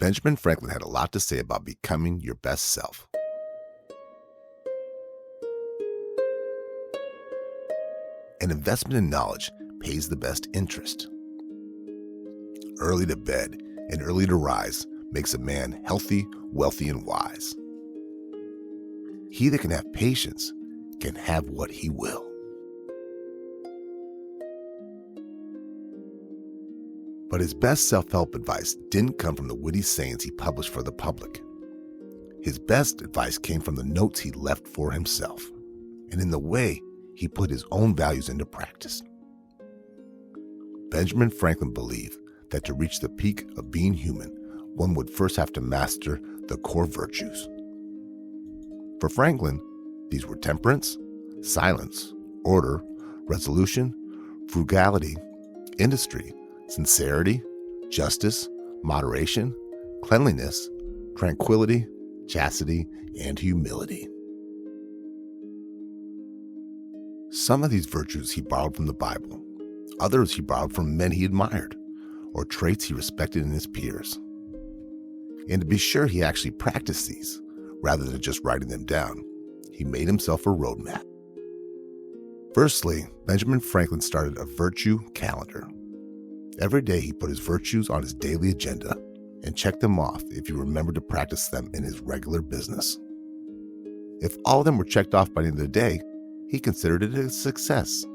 Benjamin Franklin had a lot to say about becoming your best self. An investment in knowledge pays the best interest. Early to bed and early to rise makes a man healthy, wealthy, and wise. He that can have patience can have what he will. But his best self-help advice didn't come from the witty sayings he published for the public. His best advice came from the notes he left for himself, and in the way he put his own values into practice. Benjamin Franklin believed that to reach the peak of being human, one would first have to master the core virtues. For Franklin, these were temperance, silence, order, resolution, frugality, industry, sincerity, justice, moderation, cleanliness, tranquility, chastity, and humility. Some of these virtues he borrowed from the Bible. Others he borrowed from men he admired, or traits he respected in his peers. And to be sure, he actually practiced these, rather than just writing them down. He made himself a roadmap. Firstly, Benjamin Franklin started a virtue calendar. Every day he put his virtues on his daily agenda and checked them off if he remembered to practice them in his regular business. If all of them were checked off by the end of the day, he considered it a success.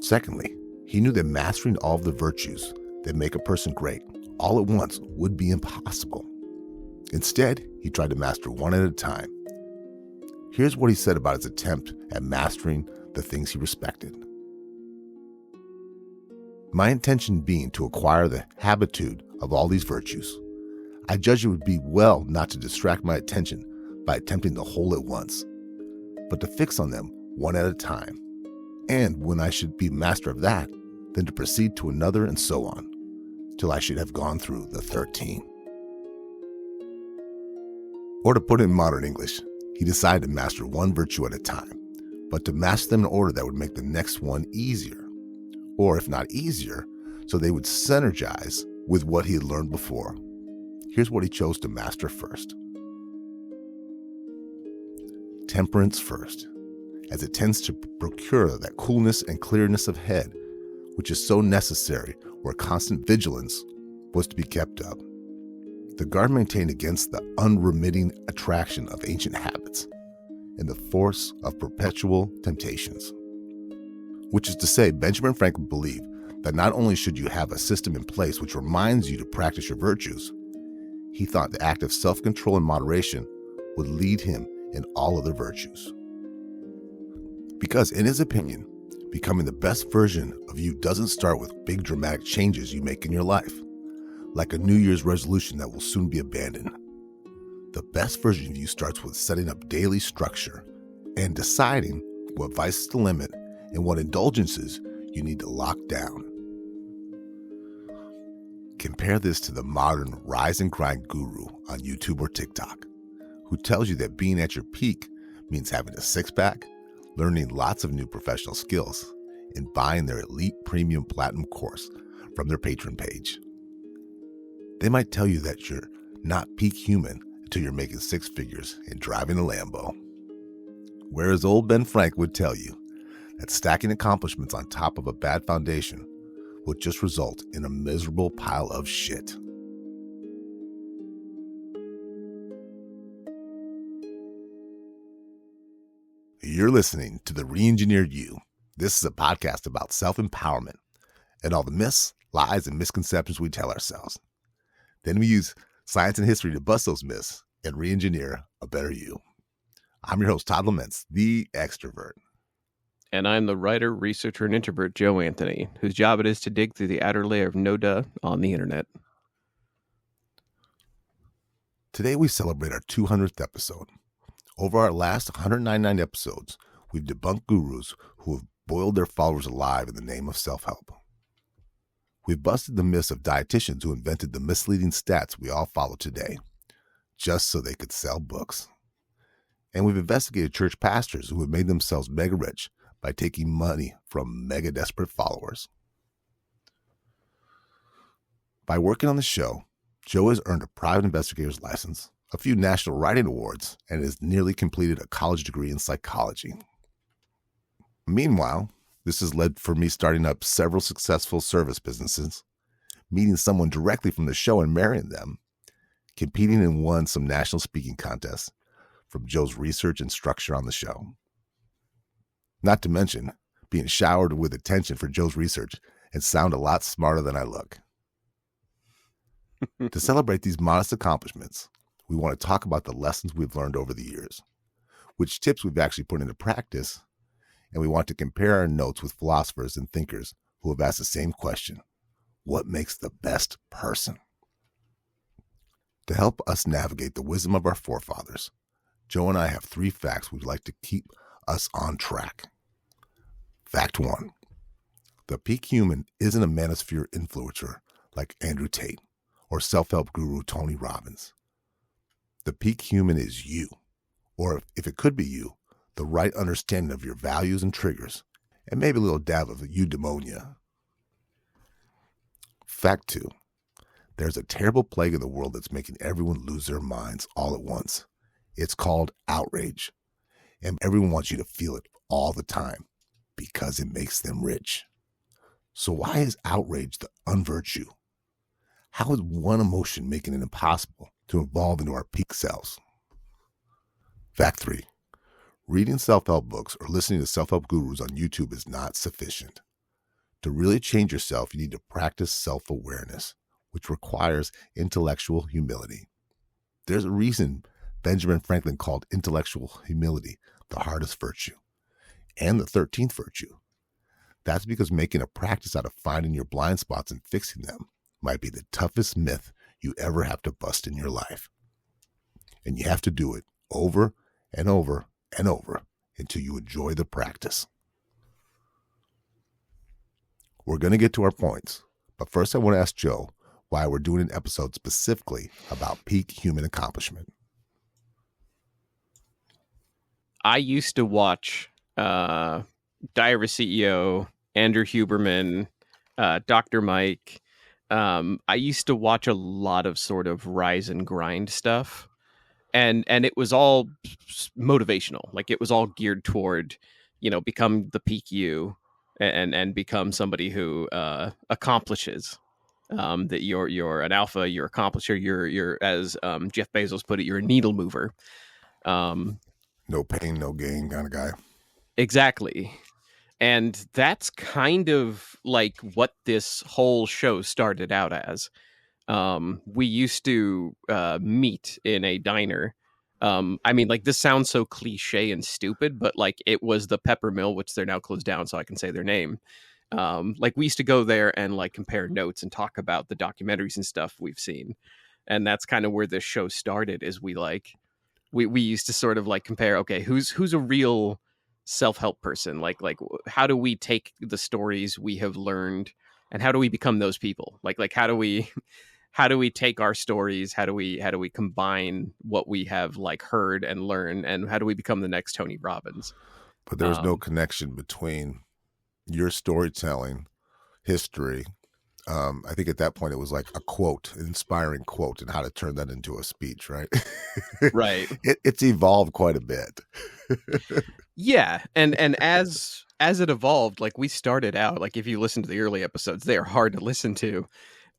Secondly, he knew that mastering all of the virtues that make a person great all at once would be impossible. Instead, he tried to master one at a time. Here's what he said about his attempt at mastering the things he respected. My intention being to acquire the habitude of all these virtues, I judged it would be well not to distract my attention by attempting the whole at once, but to fix on them one at a time, and when I should be master of that, then to proceed to another and so on, till I should have gone through the 13. Or to put it in modern English, he decided to master one virtue at a time, but to master them in order that would make the next one easier, or if not easier, so they would synergize with what he had learned before. Here's what he chose to master first. Temperance first, as it tends to procure that coolness and clearness of head, which is so necessary where constant vigilance was to be kept up. The guard maintained against the unremitting attraction of ancient habits and the force of perpetual temptations. Which is to say, Benjamin Franklin believed that not only should you have a system in place which reminds you to practice your virtues, he thought the act of self-control and moderation would lead him in all other virtues. Because in his opinion, becoming the best version of you doesn't start with big dramatic changes you make in your life, like a New Year's resolution that will soon be abandoned. The best version of you starts with setting up daily structure and deciding what vices to limit and what indulgences you need to lock down. Compare this to the modern rise and grind guru on YouTube or TikTok, who tells you that being at your peak means having a six-pack, learning lots of new professional skills, and buying their elite premium platinum course from their Patreon page. They might tell you that you're not peak human until you're making six figures and driving a Lambo. Whereas old Ben Frank would tell you that stacking accomplishments on top of a bad foundation would just result in a miserable pile of shit. You're listening to The Re-Engineered You. This is a podcast about self-empowerment and all the myths, lies, and misconceptions we tell ourselves. Then we use science and history to bust those myths and re-engineer a better you. I'm your host, Todd Laments, the extrovert. And I'm the writer, researcher, and introvert, Joe Anthony, whose job it is to dig through the outer layer of no-duh on the internet. Today we celebrate our 200th episode. Over our last 199 episodes, we've debunked gurus who have boiled their followers alive in the name of self-help. We've busted the myths of dietitians who invented the misleading stats we all follow today, just so they could sell books. And we've investigated church pastors who have made themselves mega rich by taking money from mega desperate followers. By working on the show, Joe has earned a private investigator's license, a few national writing awards, and has nearly completed a college degree in psychology. Meanwhile, this has led for me starting up several successful service businesses, meeting someone directly from the show and marrying them, competing and won some national speaking contests from Joe's research and structure on the show. Not to mention being showered with attention for Joe's research and sound a lot smarter than I look. To celebrate these modest accomplishments, we want to talk about the lessons we've learned over the years, which tips we've actually put into practice, and we want to compare our notes with philosophers and thinkers who have asked the same question: what makes the best person? To help us navigate the wisdom of our forefathers, Joe and I have 3 facts we'd like to keep us on track. Fact 1. The peak human isn't a manosphere influencer like Andrew Tate or self-help guru Tony Robbins. The peak human is you, or if it could be you, the right understanding of your values and triggers, and maybe a little dab of eudaimonia. Fact 2. There's a terrible plague in the world that's making everyone lose their minds all at once. It's called outrage, and everyone wants you to feel it all the time because it makes them rich. So why is outrage the unvirtue? How is one emotion making it impossible to evolve into our peak selves? Fact 3. Reading self-help books or listening to self-help gurus on YouTube is not sufficient. To really change yourself, you need to practice self-awareness, which requires intellectual humility. There's a reason Benjamin Franklin called intellectual humility the hardest virtue and the 13th virtue. That's because making a practice out of finding your blind spots and fixing them might be the toughest myth you ever have to bust in your life. And you have to do it over and over and over until you enjoy the practice. We're going to get to our points, but first I want to ask Joe why we're doing an episode specifically about peak human accomplishment. I used to watch Diary of a CEO, Andrew Huberman, Dr. Mike. I used to watch a lot of sort of rise and grind stuff, and it was all motivational. Like it was all geared toward, become the peak you and become somebody who accomplishes. That you're an alpha, you're accomplisher, you're as Jeff Bezos put it, you're a needle mover. No pain, no gain kind of guy. Exactly. And that's kind of like what this whole show started out as. We used to meet in a diner. I mean, like, this sounds so cliche and stupid, but like it was the Pepper Mill, which they're now closed down, so I can say their name. Like we used to go there and like compare notes and talk about the documentaries and stuff we've seen. And that's kind of where this show started, is we used to sort of like compare, okay, who's a real self-help person? Like how do we take the stories we have learned and how do we become those people? Like how do we take our stories? How do we combine what we have like heard and learned, and how do we become the next Tony Robbins? But there's no connection between your storytelling history. I think at that point it was like a quote, an inspiring quote, and how to turn that into a speech, right? Right. It's evolved quite a bit. Yeah, and as it evolved, like we started out, like if you listen to the early episodes, they are hard to listen to,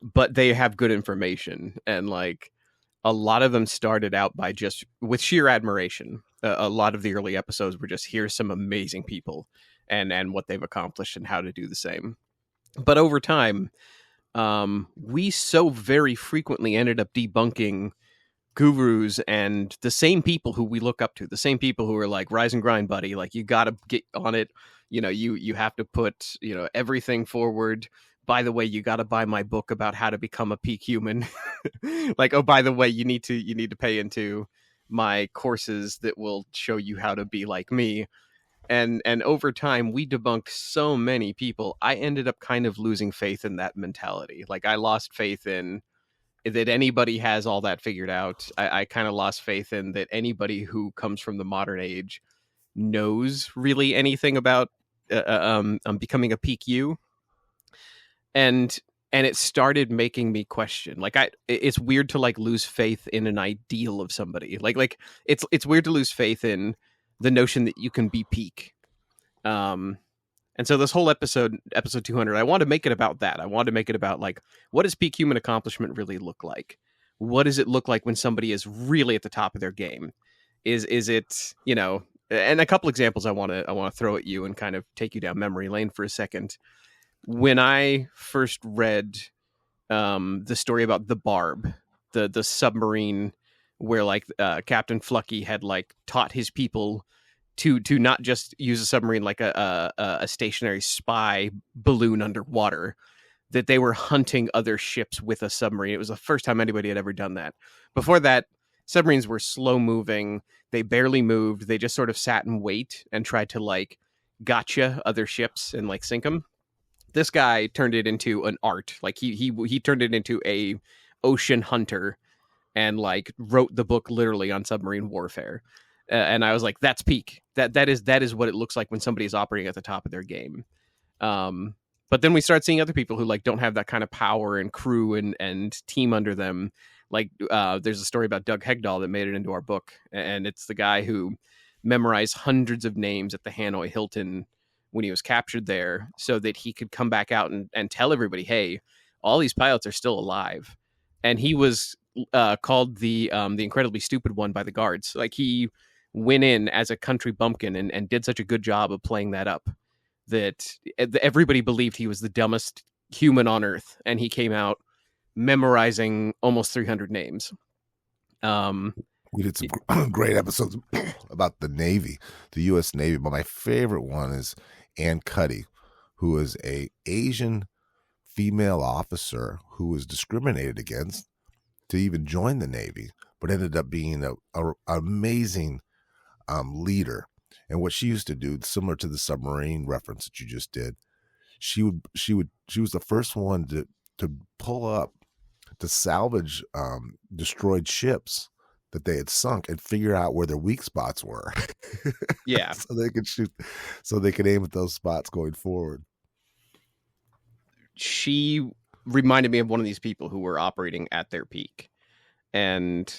but they have good information, and like a lot of them started out by just with sheer admiration. A lot of the early episodes were just, here's some amazing people and what they've accomplished and how to do the same. But over time, we so very frequently ended up debunking gurus and the same people who we look up to, the same people who are like, rise and grind, buddy. Like, you got to get on it. You have to put, everything forward. By the way, you got to buy my book about how to become a peak human. Like, oh, by the way, you need to pay into my courses that will show you how to be like me. And over time, we debunked so many people. I ended up kind of losing faith in that mentality. Like, I lost faith in that anybody has all that figured out. I kind of lost faith in that anybody who comes from the modern age knows really anything about becoming a peak you. And and it started making me question. Like, it's weird to like lose faith in an ideal of somebody. Like it's weird to lose faith in the notion that you can be peak. And so this whole episode 200, I want to make it about that. I want to make it about like, what does peak human accomplishment really look like? What does it look like when somebody is really at the top of their game? Is it, you know, and a couple examples I want to throw at you and kind of take you down memory lane for a second. When I first read the story about the Barb, the submarine where like Captain Flucky had like taught his people to not just use a submarine like a stationary spy balloon underwater, that they were hunting other ships with a submarine. It was the first time anybody had ever done that. Before that, submarines were slow moving. They barely moved. They just sort of sat and wait and tried to like gotcha other ships and like sink them. This guy turned it into an art. Like he turned it into a ocean hunter and like wrote the book literally on submarine warfare. And I was like, that's peak. That is what it looks like when somebody is operating at the top of their game. But then we start seeing other people who like don't have that kind of power and crew and team under them. Like there's a story about Doug Hegdahl that made it into our book, and it's the guy who memorized hundreds of names at the Hanoi Hilton when he was captured there, so that he could come back out and tell everybody, hey, all these pilots are still alive. And he was called the incredibly stupid one by the guards. Like he went in as a country bumpkin and did such a good job of playing that up that everybody believed he was the dumbest human on earth, and he came out memorizing almost 300 names. We did some great episodes about the Navy, the U.S. Navy, but my favorite one is Ann Cuddy, who is a Asian female officer who was discriminated against to even join the Navy, but ended up being an amazing leader. And what she used to do, similar to the submarine reference that you just did, she was the first one to pull up, to salvage destroyed ships that they had sunk and figure out where their weak spots were. Yeah. So they could shoot, so they could aim at those spots going forward. She reminded me of one of these people who were operating at their peak. And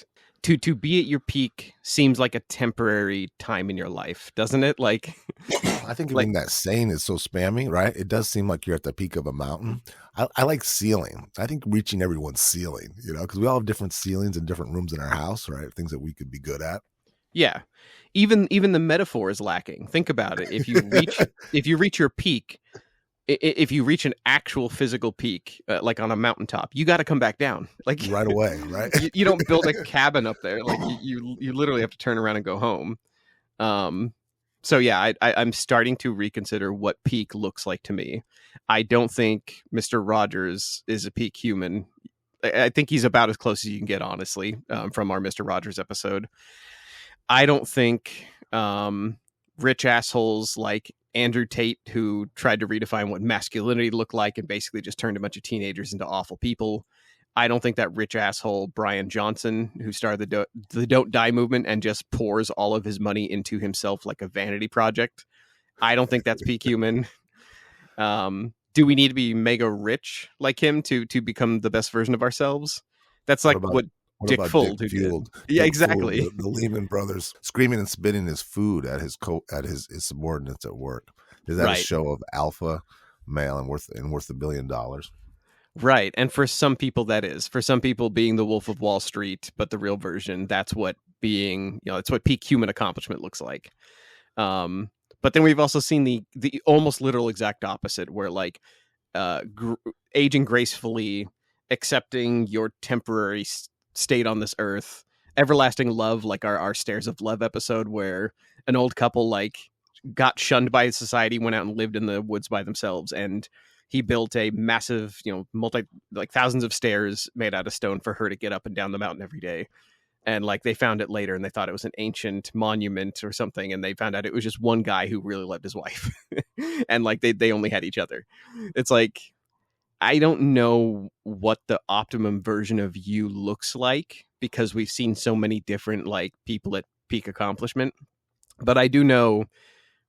to be at your peak seems like a temporary time in your life, doesn't it? Like, I think even that saying is so spammy, right? It does seem like you're at the peak of a mountain. I like ceiling. I think reaching everyone's ceiling, you know, because we all have different ceilings in different rooms in our house, right? Things that we could be good at. Yeah. Even the metaphor is lacking. Think about it. If you reach your peak, if you reach an actual physical peak, like on a mountaintop, you got to come back down, like right away, right? You don't build a cabin up there. Like you literally have to turn around and go home. So yeah, I'm starting to reconsider what peak looks like to me. I don't think Mr. Rogers is a peak human. I think he's about as close as you can get, honestly, from our Mr. Rogers episode. I don't think rich assholes like Andrew Tate, who tried to redefine what masculinity looked like and basically just turned a bunch of teenagers into awful people. I don't think that rich asshole Brian Johnson, who started the Don't Die movement and just pours all of his money into himself like a vanity project, I don't think that's peak human. Do we need to be mega rich like him to become the best version of ourselves? That's like what Dick Fuld who did. Yeah, Dick exactly. Fuld, the Lehman Brothers screaming and spitting his food at his subordinates at work. Is that right. A show of alpha male and worth $1 billion? Right. And for some people that is. For some people, being the Wolf of Wall Street, but the real version, that's what being, it's what peak human accomplishment looks like. But then we've also seen the almost literal exact opposite, where like aging gracefully, accepting your temporary state on this earth, everlasting love, like our Stairs of Love episode, where an old couple like got shunned by society, went out and lived in the woods by themselves, and he built a massive, thousands of stairs made out of stone for her to get up and down the mountain every day. And like they found it later and they thought it was an ancient monument or something, and they found out it was just one guy who really loved his wife. And like they only had each other. It's like, I don't know what the optimum version of you looks like, because we've seen so many different like people at peak accomplishment. But I do know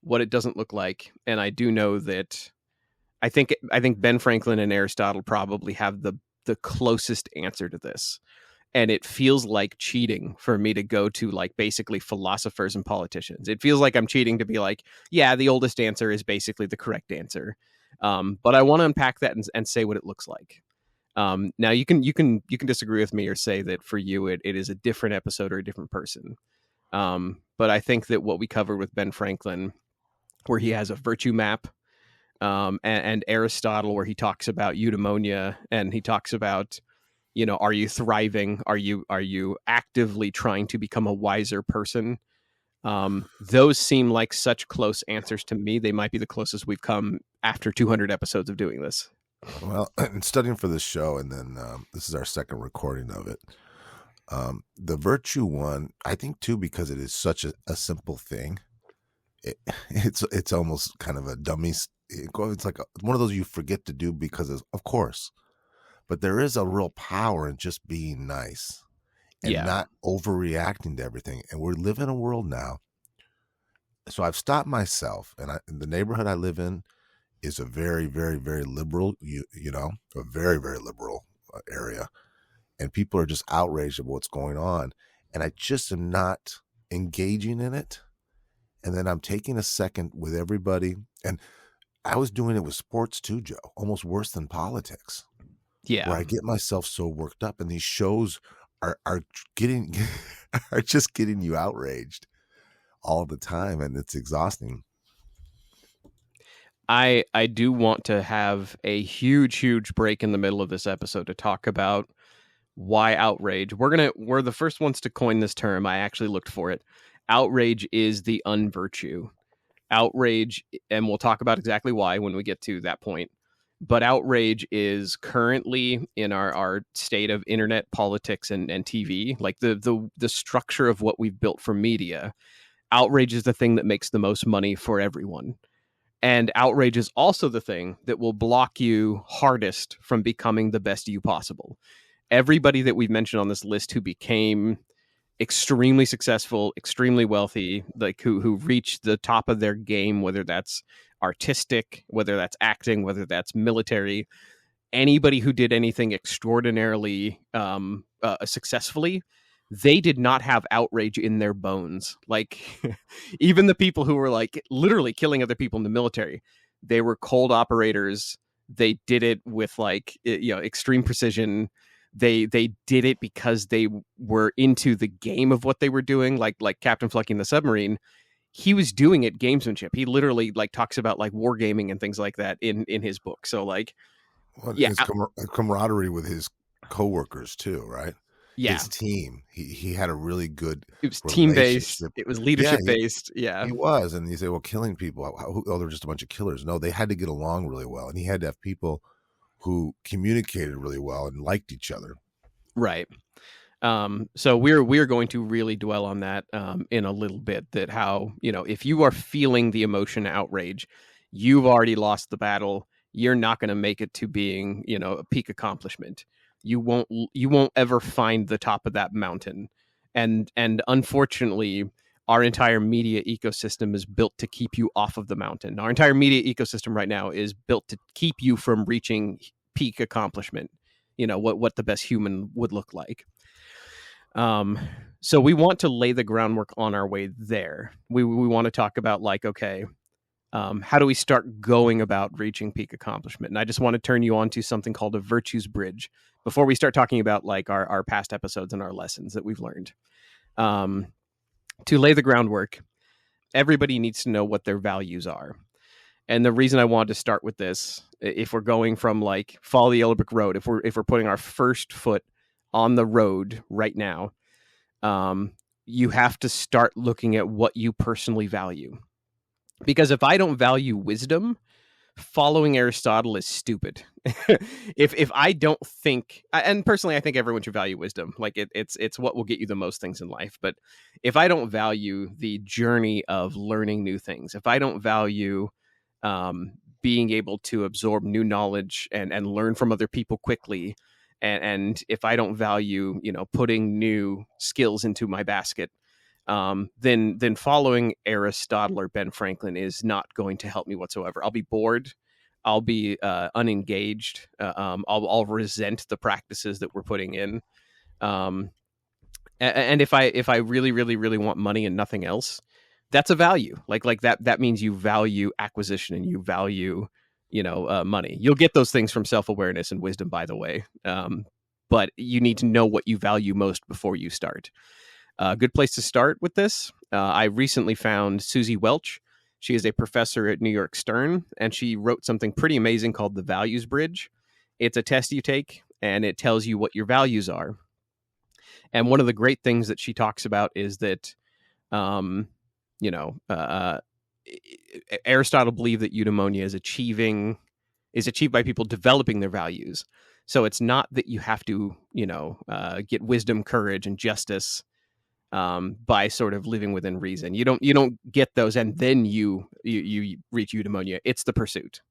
what it doesn't look like, and I do know that I think Ben Franklin and Aristotle probably have the closest answer to this. And it feels like cheating for me to go to like basically philosophers and politicians. It feels like I'm cheating to be like, yeah, the oldest answer is basically the correct answer. But I want to unpack that and say what it looks like. Now you can disagree with me or say that for you it is a different episode or a different person. But I think that what we covered with Ben Franklin, where he has a virtue map, and Aristotle, where he talks about eudaimonia, and he talks about, are you thriving? Are you actively trying to become a wiser person? Those seem like such close answers to me. They might be the closest we've come after 200 episodes of doing this. Well, in studying for this show, and then this is our second recording of it. The virtue one, I think too, because it is such a simple thing. It's almost kind of a dummy. It's like one of those you forget to do because of course. But there is a real power in just being nice and not overreacting to everything. And we're living in a world now. So I've stopped myself, and the neighborhood I live in is a very, very, very liberal, a very, very liberal area. And people are just outraged at what's going on. And I just am not engaging in it. And then I'm taking a second with everybody. And I was doing it with sports too, Joe, almost worse than politics. Yeah. Where I get myself so worked up, and these shows are getting are just getting you outraged all the time, and it's exhausting. I do want to have a huge break in the middle of this episode to talk about why outrage. We're the first ones to coin this term. I actually looked for it. Outrage is the unvirtue. Outrage, and we'll talk about exactly why when we get to that point. But outrage is currently in our state of internet politics and TV, like the structure of what we've built for media. Outrage is the thing that makes the most money for everyone. And outrage is also the thing that will block you hardest from becoming the best you possible. Everybody that we've mentioned on this list who became extremely successful, extremely wealthy, like who reached the top of their game, whether that's artistic, whether that's acting, whether that's military, anybody who did anything extraordinarily successfully, they did not have outrage in their bones. Like even the people who were like literally killing other people in the military, they were cold operators. They did it with like, extreme precision. They did it because they were into the game of what they were doing, like Captain Flucking the submarine. He was doing it gamesmanship. He literally like talks about like wargaming and things like that in his book. So like, his camaraderie with his coworkers too, right? Yeah, his team. He had a really good. It was team based. It was leadership based. Yeah, he was. And you say, well, killing people. They're just a bunch of killers. No, they had to get along really well, and he had to have people who communicated really well and liked each other. Right. So we're going to really dwell on that in a little bit, that how, if you are feeling the emotion outrage, you've already lost the battle. You're not going to make it to being, a peak accomplishment. You won't ever find the top of that mountain. And unfortunately, our entire media ecosystem is built to keep you off of the mountain. Our entire media ecosystem right now is built to keep you from reaching peak accomplishment. What the best human would look like. So we want to lay the groundwork on our way there. We want to talk about like, okay, how do we start going about reaching peak accomplishment? And I just want to turn you on to something called a virtues bridge before we start talking about like our past episodes and our lessons that we've learned. To lay the groundwork, everybody needs to know what their values are. And the reason I wanted to start with this, if we're going from like follow the yellow brick road, if we're putting our first foot on the road right now, you have to start looking at what you personally value. Because if I don't value wisdom, following Aristotle is stupid. if I don't think, and personally, I think everyone should value wisdom. Like it's what will get you the most things in life. But if I don't value the journey of learning new things, if I don't value being able to absorb new knowledge and learn from other people quickly, and if I don't value, putting new skills into my basket, then following Aristotle or Ben Franklin is not going to help me whatsoever. I'll be bored. I'll be unengaged. I'll resent the practices that we're putting in. Um, and if I really really really want money and nothing else, that's a value. Like that means you value acquisition and you value money. You'll get those things from self-awareness and wisdom, by the way. But you need to know what you value most before you start. A good place to start with this, I recently found Susie Welch. She is a professor at New York Stern, and she wrote something pretty amazing called the Values Bridge. It's a test you take, and it tells you what your values are. And one of the great things that she talks about is that, um, you know, Aristotle believed that eudaimonia is achieved by people developing their values. So it's not that you have to, get wisdom, courage, and justice by sort of living within reason. You don't get those and then you reach eudaimonia. It's the pursuit.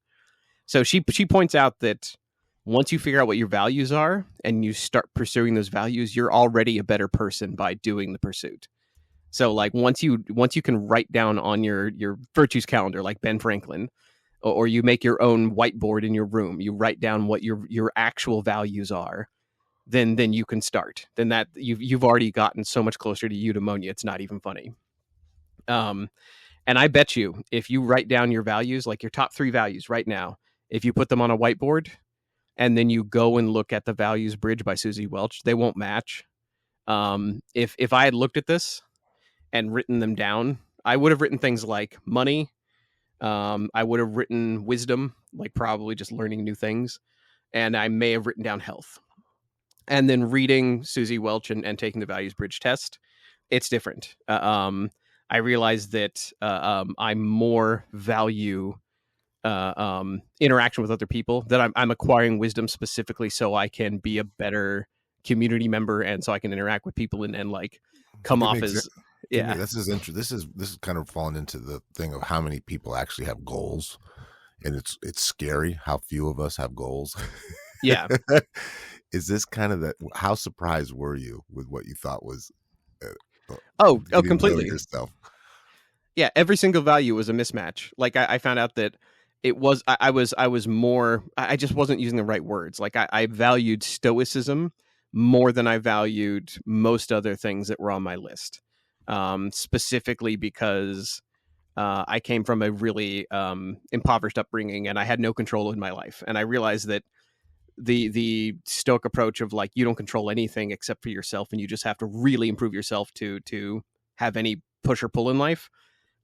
So she points out that once you figure out what your values are and you start pursuing those values, you're already a better person by doing the pursuit. So like once you can write down on your virtues calendar, like Ben Franklin, or you make your own whiteboard in your room, you write down what your actual values are, then you can start. Then that you've already gotten so much closer to eudaimonia, it's not even funny. And I bet you, if you write down your values, like your top 3 values right now, if you put them on a whiteboard and then you go and look at the Values Bridge by Susie Welch, they won't match. If I had looked at this and written them down, I would have written things like money. I would have written wisdom, like probably just learning new things. And I may have written down health. And then reading Susie Welch and taking the Values Bridge test, it's different. I realized that I more value interaction with other people, that I'm acquiring wisdom specifically so I can be a better community member and so I can interact with people and like come off as yeah. This is interesting. This is kind of falling into the thing of how many people actually have goals, and it's scary how few of us have goals. Yeah. Is this kind of that? How surprised were you with what you thought was? Completely. Yourself. Yeah, every single value was a mismatch. Like I found out that it was I was more. I just wasn't using the right words. Like I valued stoicism more than I valued most other things that were on my list. Specifically because I came from a really impoverished upbringing and I had no control in my life, and I realized that the Stoic approach of like you don't control anything except for yourself, and you just have to really improve yourself to have any push or pull in life.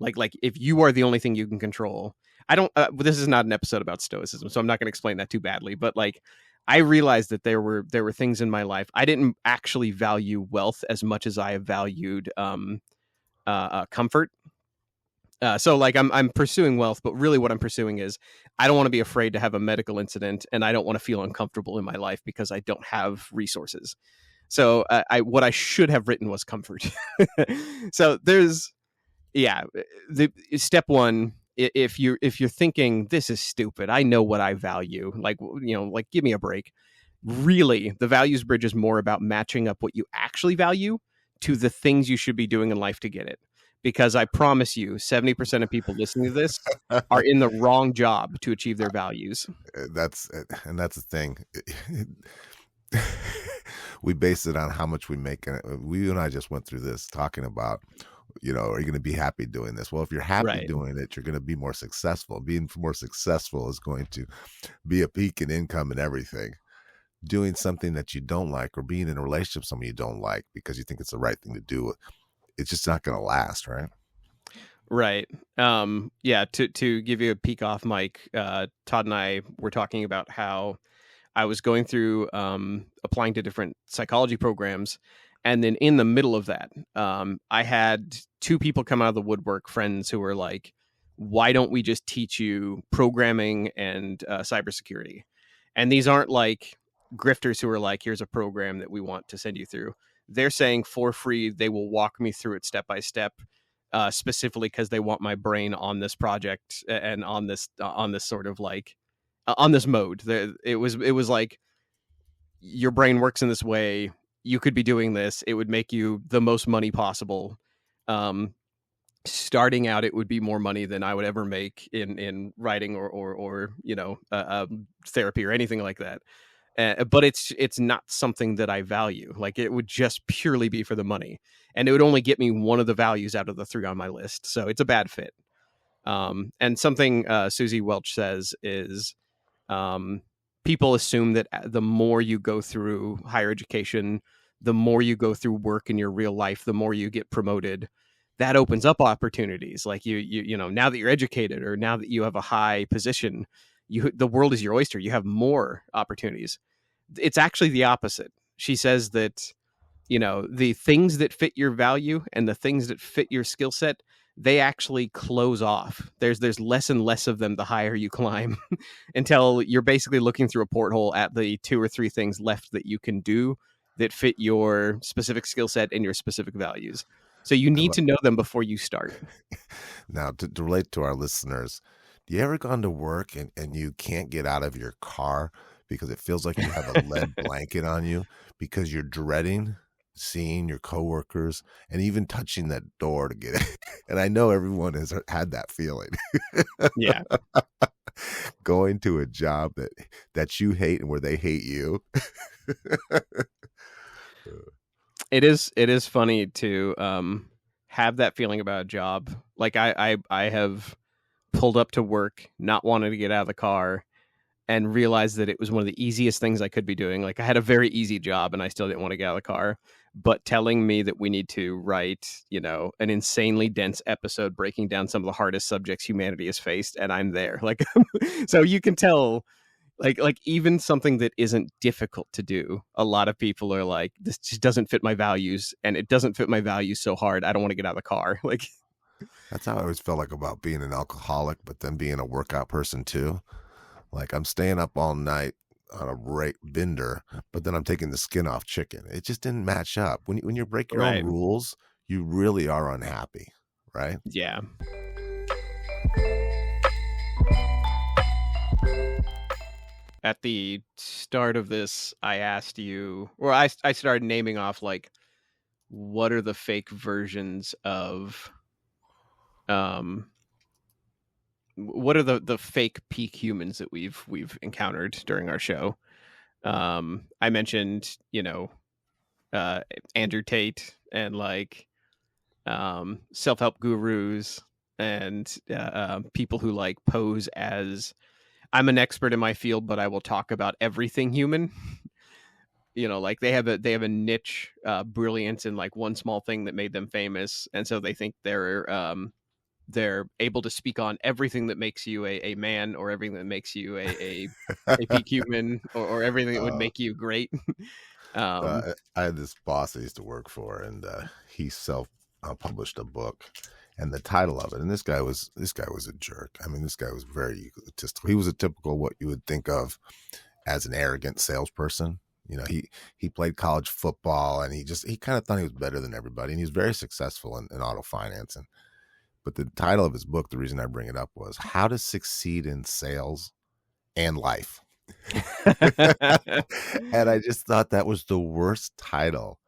Like if you are the only thing you can control, I don't. This is not an episode about Stoicism, so I'm not going to explain that too badly. But like, I realized that there were things in my life I didn't actually value wealth as much as I valued comfort. So like I'm pursuing wealth, but really what I'm pursuing is I don't want to be afraid to have a medical incident, and I don't want to feel uncomfortable in my life because I don't have resources. So what I should have written was comfort. So there's the step one. If you're thinking this is stupid, I know what I value. Like like give me a break. Really, the values bridge is more about matching up what you actually value to the things you should be doing in life to get it. Because I promise you, 70% of people listening to this are in the wrong job to achieve their values. That's the thing. We base it on how much we make. You and I just went through this talking about, are you going to be happy doing this? Well, if you're happy doing it, you're going to be more successful. Being more successful is going to be a peak in income and everything. Doing something that you don't like, or being in a relationship with someone you don't like because you think it's the right thing to do, it's just not going to last, right? Right. To give you a peek off mic, Todd and I were talking about how I was going through applying to different psychology programs. And then in the middle of that, I had 2 people come out of the woodwork, friends who were like, why don't we just teach you programming and cybersecurity? And these aren't like grifters who are like, here's a program that we want to send you through. They're saying for free, they will walk me through it step by step, specifically because they want my brain on this project and on this sort of like on this mode. It was like your brain works in this way. You could be doing this. It would make you the most money possible. starting out, it would be more money than I would ever make in writing or therapy or anything like that. But it's not something that I value. Like, it would just purely be for the money, and it would only get me one of the values out of the 3 on my list. So it's a bad fit. And something Susie Welch says is, people assume that the more you go through higher education, the more you go through work in your real life, the more you get promoted. That opens up opportunities. Like, you know, now that you're educated, or now that you have a high position, the world is your oyster. You have more opportunities. It's actually the opposite. She says that, you know, the things that fit your value and the things that fit your skill set, they actually close off. There's less and less of them the higher you climb, until you're basically looking through a porthole at the 2 or 3 things left that you can do that fit your specific skill set and your specific values. So you need to know them before you start. Now, to relate to our listeners, do you ever gone to work and you can't get out of your car because it feels like you have a lead blanket on you because you're dreading seeing your coworkers and even touching that door to get it? And I know everyone has had that feeling. Yeah. Going to a job that you hate and where they hate you. It is funny to have that feeling about a job. Like, I have pulled up to work not wanting to get out of the car, and realized that it was one of the easiest things I could be doing. Like, I had a very easy job and I still didn't want to get out of the car. But telling me that we need to write, you know, an insanely dense episode breaking down some of the hardest subjects humanity has faced, and I'm there. Like, so you can tell, like even something that isn't difficult to do, a lot of people are like, this just doesn't fit my values, and it doesn't fit my values so hard, I don't want to get out of the car. Like, That's how I always felt like about being an alcoholic, but then being a workout person too. Like, I'm staying up all night on a bender, but then I'm taking the skin off chicken. It just didn't match up. When you break your right. own rules, you really are unhappy, right? Yeah. At the start of this, I asked you, or I started naming off, like, what are the fake versions of, what are the fake peak humans that we've encountered during our show. I mentioned, you know, Andrew Tate, and like, self-help gurus, and people who like pose as, I'm an expert in my field, but I will talk about everything human. You know, like, they have a niche brilliance in like one small thing that made them famous, and so they think they're able to speak on everything that makes you a man, or everything that makes you a peak human, or everything that would make you great. I had this boss I used to work for, and he published a book, and the title of it, and this guy was a jerk. I mean, this guy was very egotistical. He was a typical what you would think of as an arrogant salesperson. You know, he played college football, and he kind of thought he was better than everybody, and he was very successful in auto finance. But the title of his book, the reason I bring it up, was How to Succeed in Sales and Life. And I just thought that was the worst title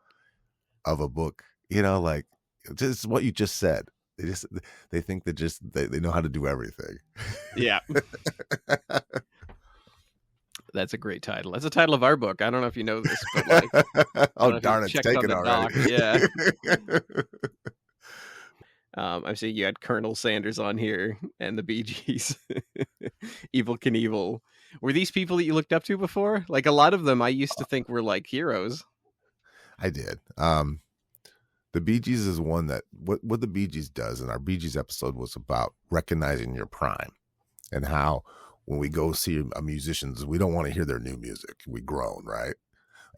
of a book. You know, like, just what you just said. They think that they know how to do everything. Yeah. That's a great title. That's the title of our book. I don't know if you know this, but like, oh darn, it's taken already. Yeah. I see you had Colonel Sanders on here, and the Bee Gees. Evel Knievel. Were these people that you looked up to before? Like, a lot of them I used to think were like heroes. I did. The Bee Gees is one that what the Bee Gees does, and our Bee Gees episode was about recognizing your prime, and how when we go see a musicians, we don't want to hear their new music. We groan, right?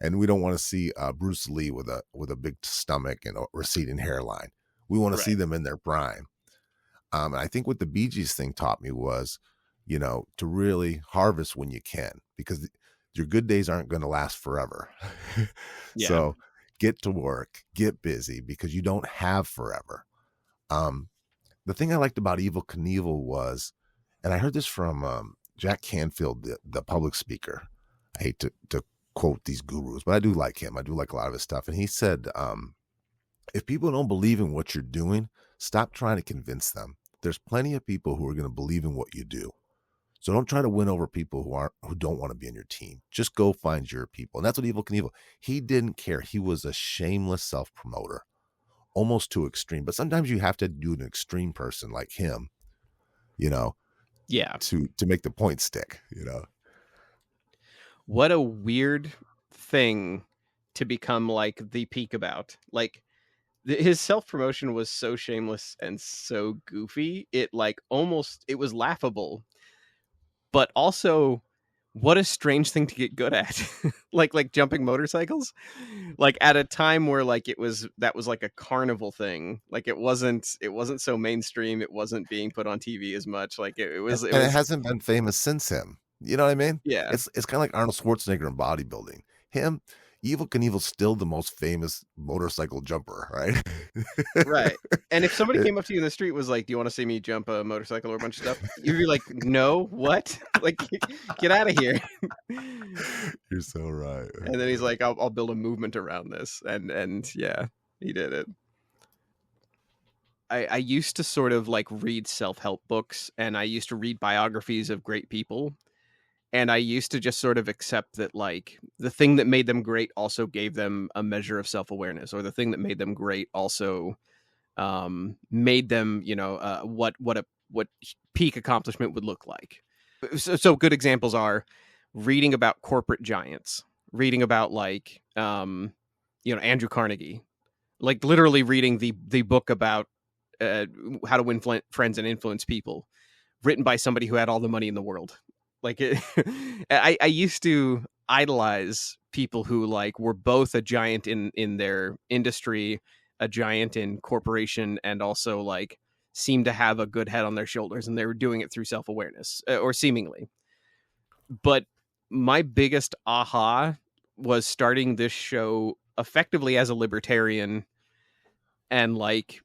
And we don't want to see Bruce Lee with a big stomach and a receding hairline. We want to see them in their prime. And I think what the Bee Gees thing taught me was, you know, to really harvest when you can, because your good days aren't going to last forever. Yeah. So get to work, get busy, because you don't have forever. The thing I liked about Evel Knievel was, and I heard this from Jack Canfield, the public speaker. I hate to quote these gurus, but I do like him. I do like a lot of his stuff. And he said, if people don't believe in what you're doing, Stop trying to convince them. There's plenty of people who are going to believe in what you do. So don't try to win over people who don't want to be in your team. Just go find your people. And that's what Evel Knievel. He didn't care. He was a shameless self-promoter, almost too extreme. But sometimes you have to do an extreme person like him, Yeah. to make the point stick, What a weird thing to become like the peak about. Like his self-promotion was so shameless and so goofy. It was laughable, but also what a strange thing to get good at. like jumping motorcycles, like at a time where like that was like a carnival thing. Like it wasn't so mainstream. It wasn't being put on TV as much. Like it was and it hasn't been famous since him. You know what I mean? Yeah. It's kind of like Arnold Schwarzenegger in bodybuilding. Him, Evel Knievel's still the most famous motorcycle jumper, right? Right. And if somebody came up to you in the street was like, "Do you want to see me jump a motorcycle or a bunch of stuff?" You'd be like, "No, what? Like, get out of here." You're so right. And then he's like, "I'll build a movement around this," and yeah, he did it. I used to sort of like read self-help books, and I used to read biographies of great people. And I used to just sort of accept that, like, the thing that made them great also gave them a measure of self-awareness, or the thing that made them great also made them, what peak accomplishment would look like. So good examples are reading about corporate giants, reading about like, Andrew Carnegie, like literally reading the book about how to win friends and influence people, written by somebody who had all the money in the world. Like I used to idolize people who like were both a giant in their industry, a giant in corporation, and also like seemed to have a good head on their shoulders, and they were doing it through self-awareness, or seemingly. But my biggest aha was starting this show effectively as a libertarian, and like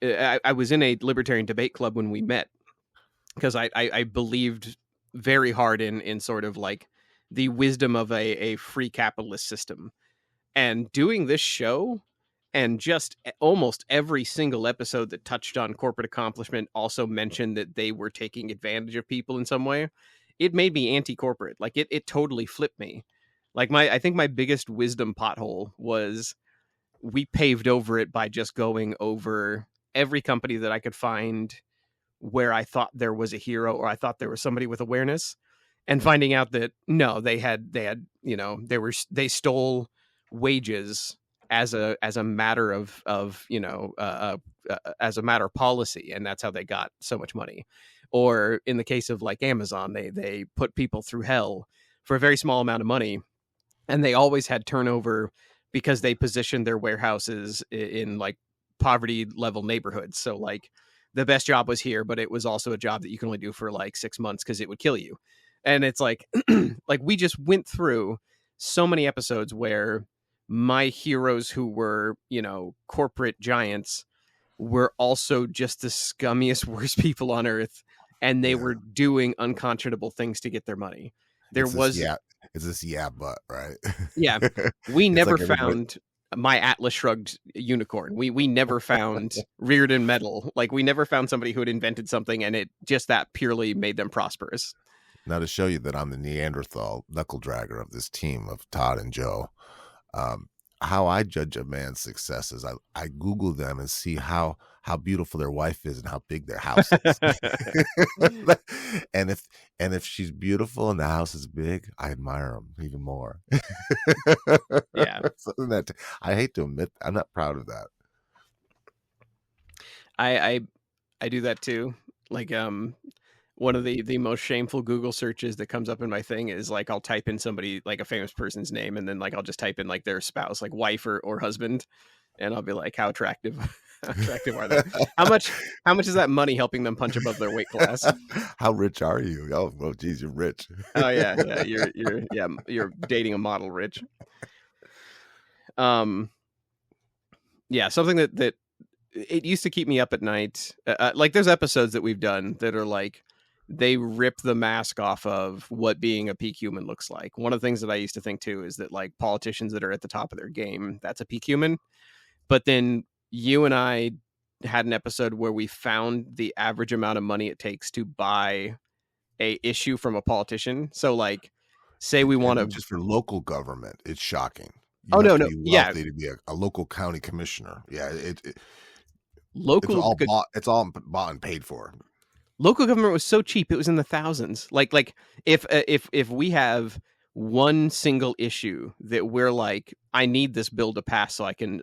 I was in a libertarian debate club when we met, because I believed very hard in sort of like the wisdom of a free capitalist system. And doing this show, and just almost every single episode that touched on corporate accomplishment also mentioned that they were taking advantage of people in some way, it made me anti-corporate. Like it totally flipped me. Like I think my biggest wisdom pothole was we paved over it by just going over every company that I could find where I thought there was a hero, or I thought there was somebody with awareness, and finding out that no, they stole wages as a matter of as a matter of policy, and that's how they got so much money. Or in the case of like Amazon, they put people through hell for a very small amount of money, and they always had turnover because they positioned their warehouses in like poverty level neighborhoods. So like the best job was here, but it was also a job that you can only do for like 6 months because it would kill you. And it's like, like we just went through so many episodes where my heroes, who were, corporate giants, were also just the scummiest, worst people on earth. And they were doing unconscionable things to get their money. It's this but, right? Yeah. We never like found my Atlas Shrugged unicorn. We never found Rearden Metal. Like we never found somebody who had invented something, and it just that purely made them prosperous. Now, to show you that I'm the Neanderthal knuckle dragger of this team of Todd and Joe, how I judge a man's success is I Google them and see how beautiful their wife is and how big their house is. and if she's beautiful and the house is big, I admire them even more. Yeah. Something that I hate to admit, I'm not proud of that. I do that too. Like one of the most shameful Google searches that comes up in my thing is like I'll type in somebody, like a famous person's name, and then like I'll just type in like their spouse, like wife or husband, and I'll be like, how attractive are they? How much is that money helping them punch above their weight class? How rich are you? Oh, well, geez, you're rich. Oh yeah, you're dating a model rich. Yeah, something that it used to keep me up at night. Like there's episodes that we've done that are like, they rip the mask off of what being a peak human looks like. One of the things that I used to think too is that like politicians that are at the top of their game, that's a peak human. But then you and I had an episode where we found the average amount of money it takes to buy a issue from a politician. So like, say we want to. And just for local government, it's shocking. Oh You have no, to no, be yeah, wealthy to be a local county commissioner. Yeah, it's local all bought. It's all bought and paid for. local government was so cheap; it was in the thousands. Like if we have one single issue that we're like, I need this bill to pass so I can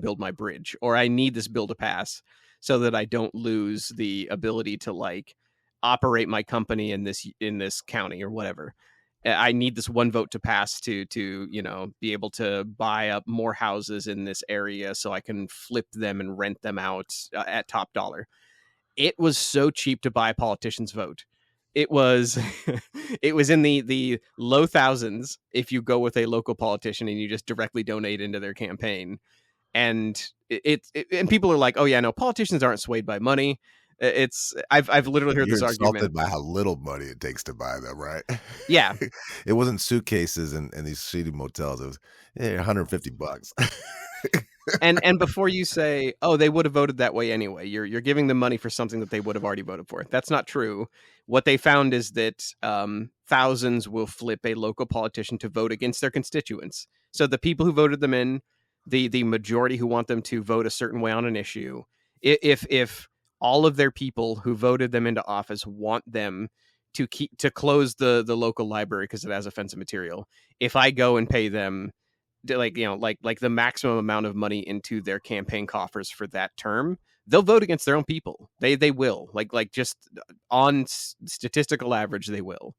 build my bridge, or I need this bill to pass so that I don't lose the ability to like operate my company in this county or whatever. I need this one vote to pass to be able to buy up more houses in this area so I can flip them and rent them out at top dollar. It was so cheap to buy a politician's vote. It was it was in the low thousands if you go with a local politician and you just directly donate into their campaign. And and people are like, oh yeah, no, politicians aren't swayed by money. I've literally heard You're this argument. insulted by how little money it takes to buy them, right? Yeah, It wasn't suitcases and these shitty motels. It was $150. and before you say, oh, they would have voted that way anyway, you're giving them money for something that they would have already voted for. That's not true. What they found is that thousands will flip a local politician to vote against their constituents. So the people who voted them in, the majority who want them to vote a certain way on an issue, if all of their people who voted them into office want them to close the local library because it has offensive material, if I go and pay them like the maximum amount of money into their campaign coffers for that term, they'll vote against their own people. They will like just on statistical average they will.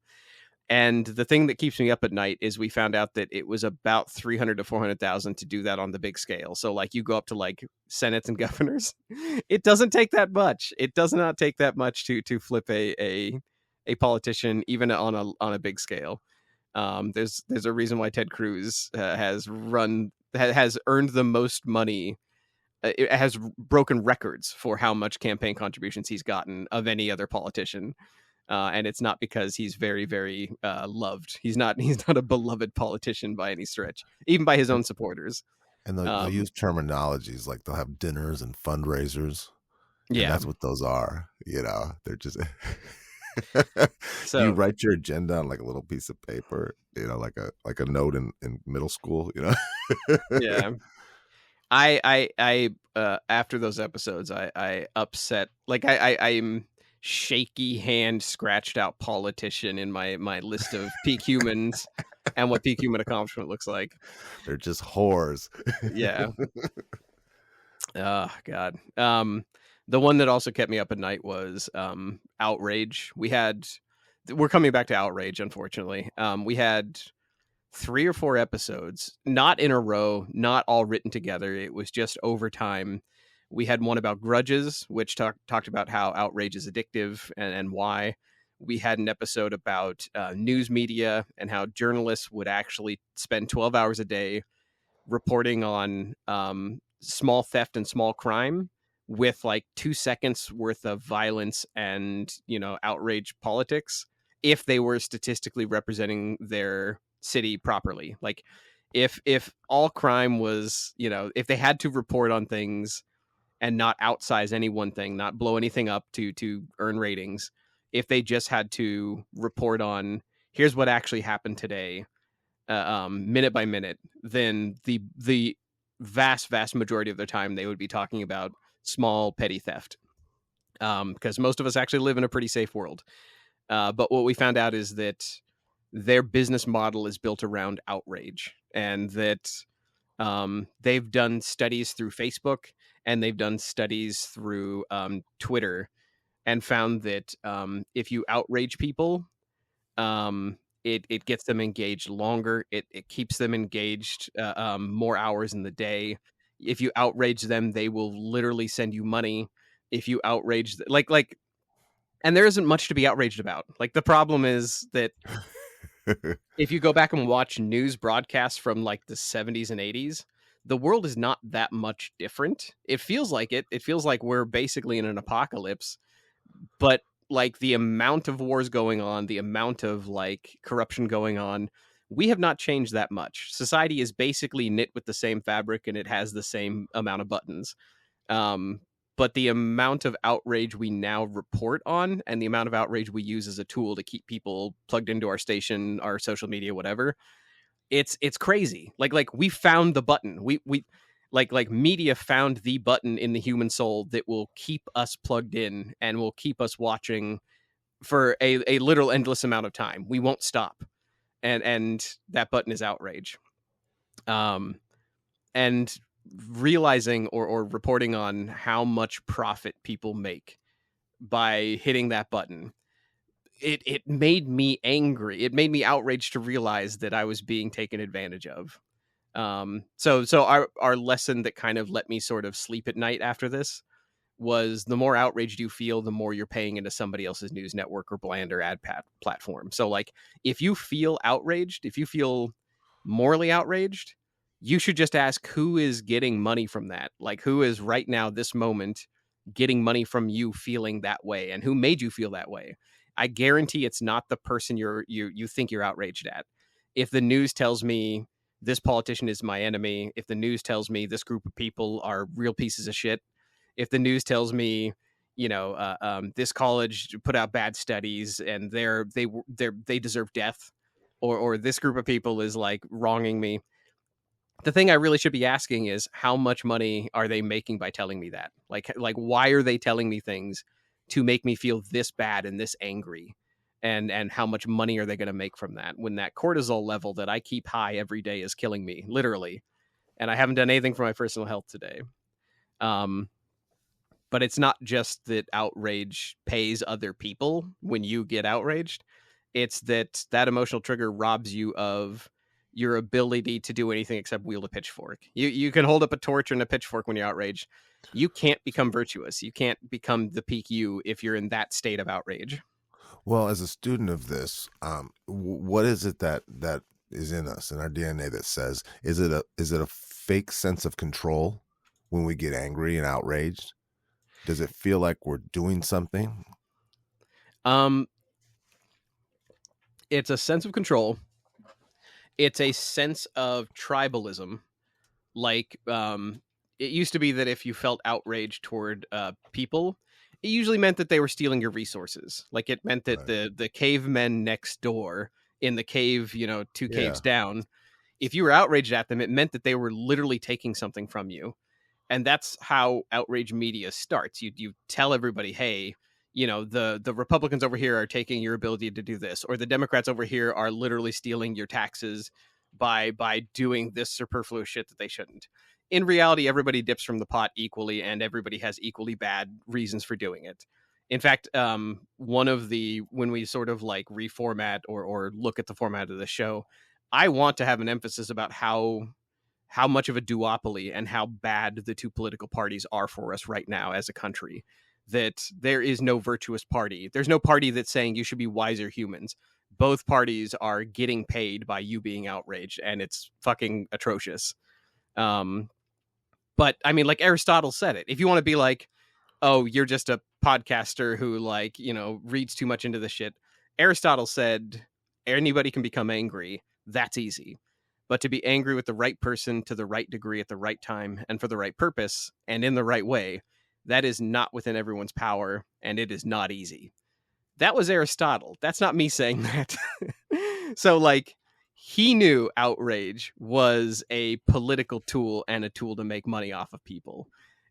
And the thing that keeps me up at night is we found out that it was about 300 to 400,000 to do that on the big scale. So like you go up to like senates and governors, it doesn't take that much. It does not take that much to flip a politician, even on a big scale. There's a reason why Ted Cruz has earned the most money. It has broken records for how much campaign contributions he's gotten of any other politician. And it's not because he's very, very loved. He's not a beloved politician by any stretch, even by his own supporters. And they'll use terminologies like they'll have dinners and fundraisers. And Yeah. that's what those are. They're just So you write your agenda on like a little piece of paper, like a note in middle school, yeah. I after those episodes, I upset, like I'm shaky hand scratched out politician in my list of peak humans and what peak human accomplishment looks like. They're just whores. Yeah. Oh God. The one that also kept me up at night was outrage. We're coming back to outrage, unfortunately. We had 3 or 4 episodes, not in a row, not all written together. It was just over time. We had one about grudges, which talked about how outrage is addictive and why. We had an episode about news media and how journalists would actually spend 12 hours a day reporting on small theft and small crime with like 2 seconds worth of violence and outrage politics if they were statistically representing their city properly. Like if all crime was, if they had to report on things and not outsize any one thing, not blow anything up to earn ratings, if they just had to report on here's what actually happened today, minute by minute, then the vast majority of their time they would be talking about small petty theft, because most of us actually live in a pretty safe world. But what we found out is that their business model is built around outrage, and that they've done studies through Facebook and they've done studies through Twitter, and found that if you outrage people, it gets them engaged longer. It keeps them engaged more hours in the day. If you outrage them, they will literally send you money. If you outrage, and there isn't much to be outraged about. Like the problem is that if you go back and watch news broadcasts from like the 70s and 80s, the world is not that much different. It feels like it. It feels like we're basically in an apocalypse, but like the amount of wars going on, the amount of like corruption going on, we have not changed that much. Society is basically knit with the same fabric and it has the same amount of buttons. but the amount of outrage we now report on and the amount of outrage we use as a tool to keep people plugged into our station, our social media, whatever, it's crazy. Like we found the button. We like media found the button in the human soul that will keep us plugged in and will keep us watching for a literal endless amount of time. We won't stop. And that button is outrage. And realizing or reporting on how much profit people make by hitting that button, it made me angry. It made me outraged to realize that I was being taken advantage of. So our lesson that kind of let me sort of sleep at night after this was the more outraged you feel, the more you're paying into somebody else's news network or brand or ad platform. So like, if you feel outraged, if you feel morally outraged, you should just ask who is getting money from that. Like, who is right now, this moment, getting money from you feeling that way, and who made you feel that way. I guarantee it's not the person you think you're outraged at. If the news tells me this politician is my enemy, if the news tells me this group of people are real pieces of shit, if the news tells me, this college put out bad studies and they deserve death, or this group of people is like wronging me, the thing I really should be asking is, how much money are they making by telling me that? Like why are they telling me things to make me feel this bad and this angry? And how much money are they going to make from that, when that cortisol level that I keep high every day is killing me, literally, and I haven't done anything for my personal health today. But it's not just that outrage pays other people when you get outraged. It's that emotional trigger robs you of your ability to do anything except wield a pitchfork. You can hold up a torch and a pitchfork when you're outraged. You can't become virtuous. You can't become the peak you if you're in that state of outrage. Well, as a student of this, what is it that is in us, in our DNA, that says, is it a fake sense of control when we get angry and outraged? Does it feel like we're doing something? It's a sense of control. It's a sense of tribalism. Like, it used to be that if you felt outraged toward people, it usually meant that they were stealing your resources. Like, it meant that Right. the cavemen next door in the cave, two caves Yeah. down, if you were outraged at them, it meant that they were literally taking something from you. And that's how outrage media starts. You tell everybody, hey, the Republicans over here are taking your ability to do this, or the Democrats over here are literally stealing your taxes by doing this superfluous shit that they shouldn't. In reality, everybody dips from the pot equally, and everybody has equally bad reasons for doing it. In fact, when we sort of like reformat or look at the format of the show, I want to have an emphasis about how much of a duopoly and how bad the two political parties are for us right now as a country. That there is no virtuous party. There's no party that's saying you should be wiser humans. Both parties are getting paid by you being outraged, and it's fucking atrocious. But I mean, like Aristotle said it. If you want to be like, oh, you're just a podcaster who reads too much into the shit, Aristotle said anybody can become angry. That's easy. But to be angry with the right person to the right degree at the right time and for the right purpose and in the right way, that is not within everyone's power, and it is not easy. That was Aristotle. That's not me saying that. So, like, he knew outrage was a political tool and a tool to make money off of people.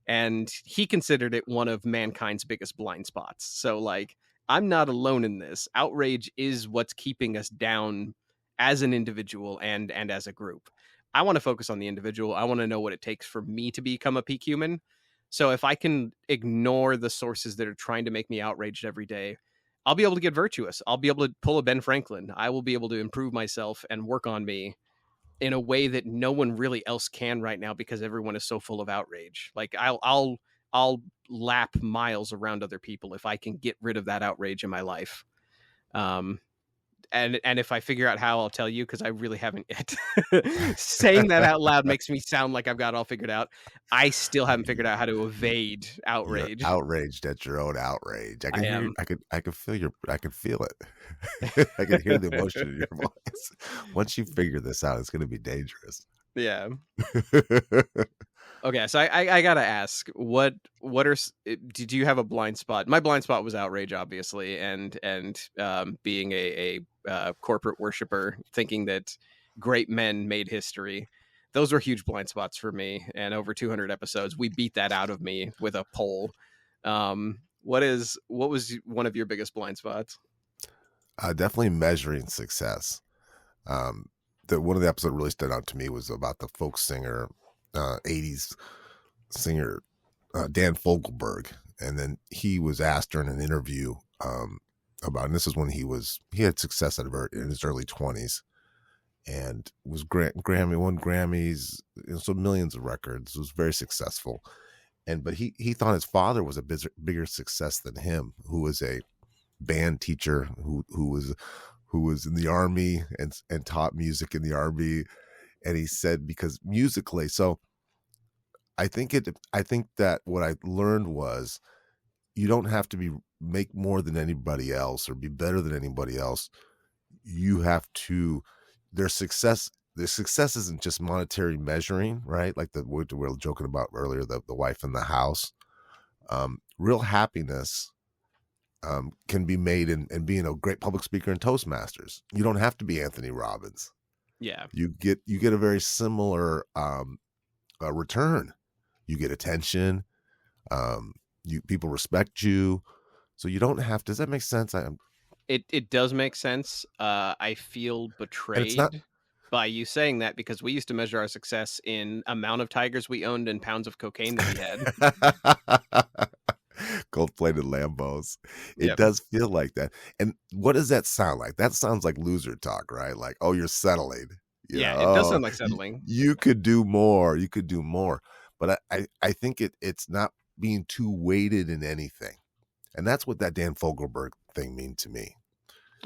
And he considered it one of mankind's biggest blind spots. So, like, I'm not alone in this. Outrage is what's keeping us down as an individual and as a group. I want to focus on the individual. I want to know what it takes for me to become a peak human. So if I can ignore the sources that are trying to make me outraged every day, I'll be able to get virtuous. I'll be able to pull a Ben Franklin. I will be able to improve myself and work on me in a way that no one really else can right now, because everyone is so full of outrage. Like I'll lap miles around other people if I can get rid of that outrage in my life. And if I figure out how, I'll tell you, because I really haven't yet. Saying that out loud makes me sound like I've got it all figured out. I still haven't figured out how to evade You're outrage. outraged at your own outrage. I can I hear. am. I can feel I can feel it. I can hear the emotion in your voice. Once you figure this out, it's going to be dangerous. Yeah. Okay, so I gotta ask, did you have a blind spot? My blind spot was outrage, obviously, and being a corporate worshiper, thinking that great men made history. Those were huge blind spots for me, and over 200 episodes, we beat that out of me with a poll. What was one of your biggest blind spots? Definitely measuring success. Um, one of the episodes really stood out to me was about the folk singer, 80s singer Dan Fogelberg, and then he was asked during an interview about, and this is when he had success in his early 20s, and was Grammy won Grammys, so millions of records, was very successful, but he thought his father was a bigger success than him, who was a band teacher who was in the army and taught music in the army, and he said because musically, so I think that what I learned was you don't have to make more than anybody else or be better than anybody else. You have to their success isn't just monetary measuring, right? Like we were joking about earlier, the wife in the house. Real happiness can be made in being a great public speaker and Toastmasters. You don't have to be Anthony Robbins. Yeah, You get a very similar return. You get attention. People respect you, so you don't have. Does that make sense? it does make sense. I feel And it's not betrayed by you saying that because we used to measure our success in amount of tigers we owned and pounds of cocaine that we had. gold-plated Lambos. It Yep. does feel like that. And what does that sound like? That sounds like loser talk, right? Like, oh, you're settling. Yeah, it does Oh, sound like settling. you could do more. You could do more. But I think it's not being too weighted in anything. And that's what that Dan Fogelberg thing mean to me.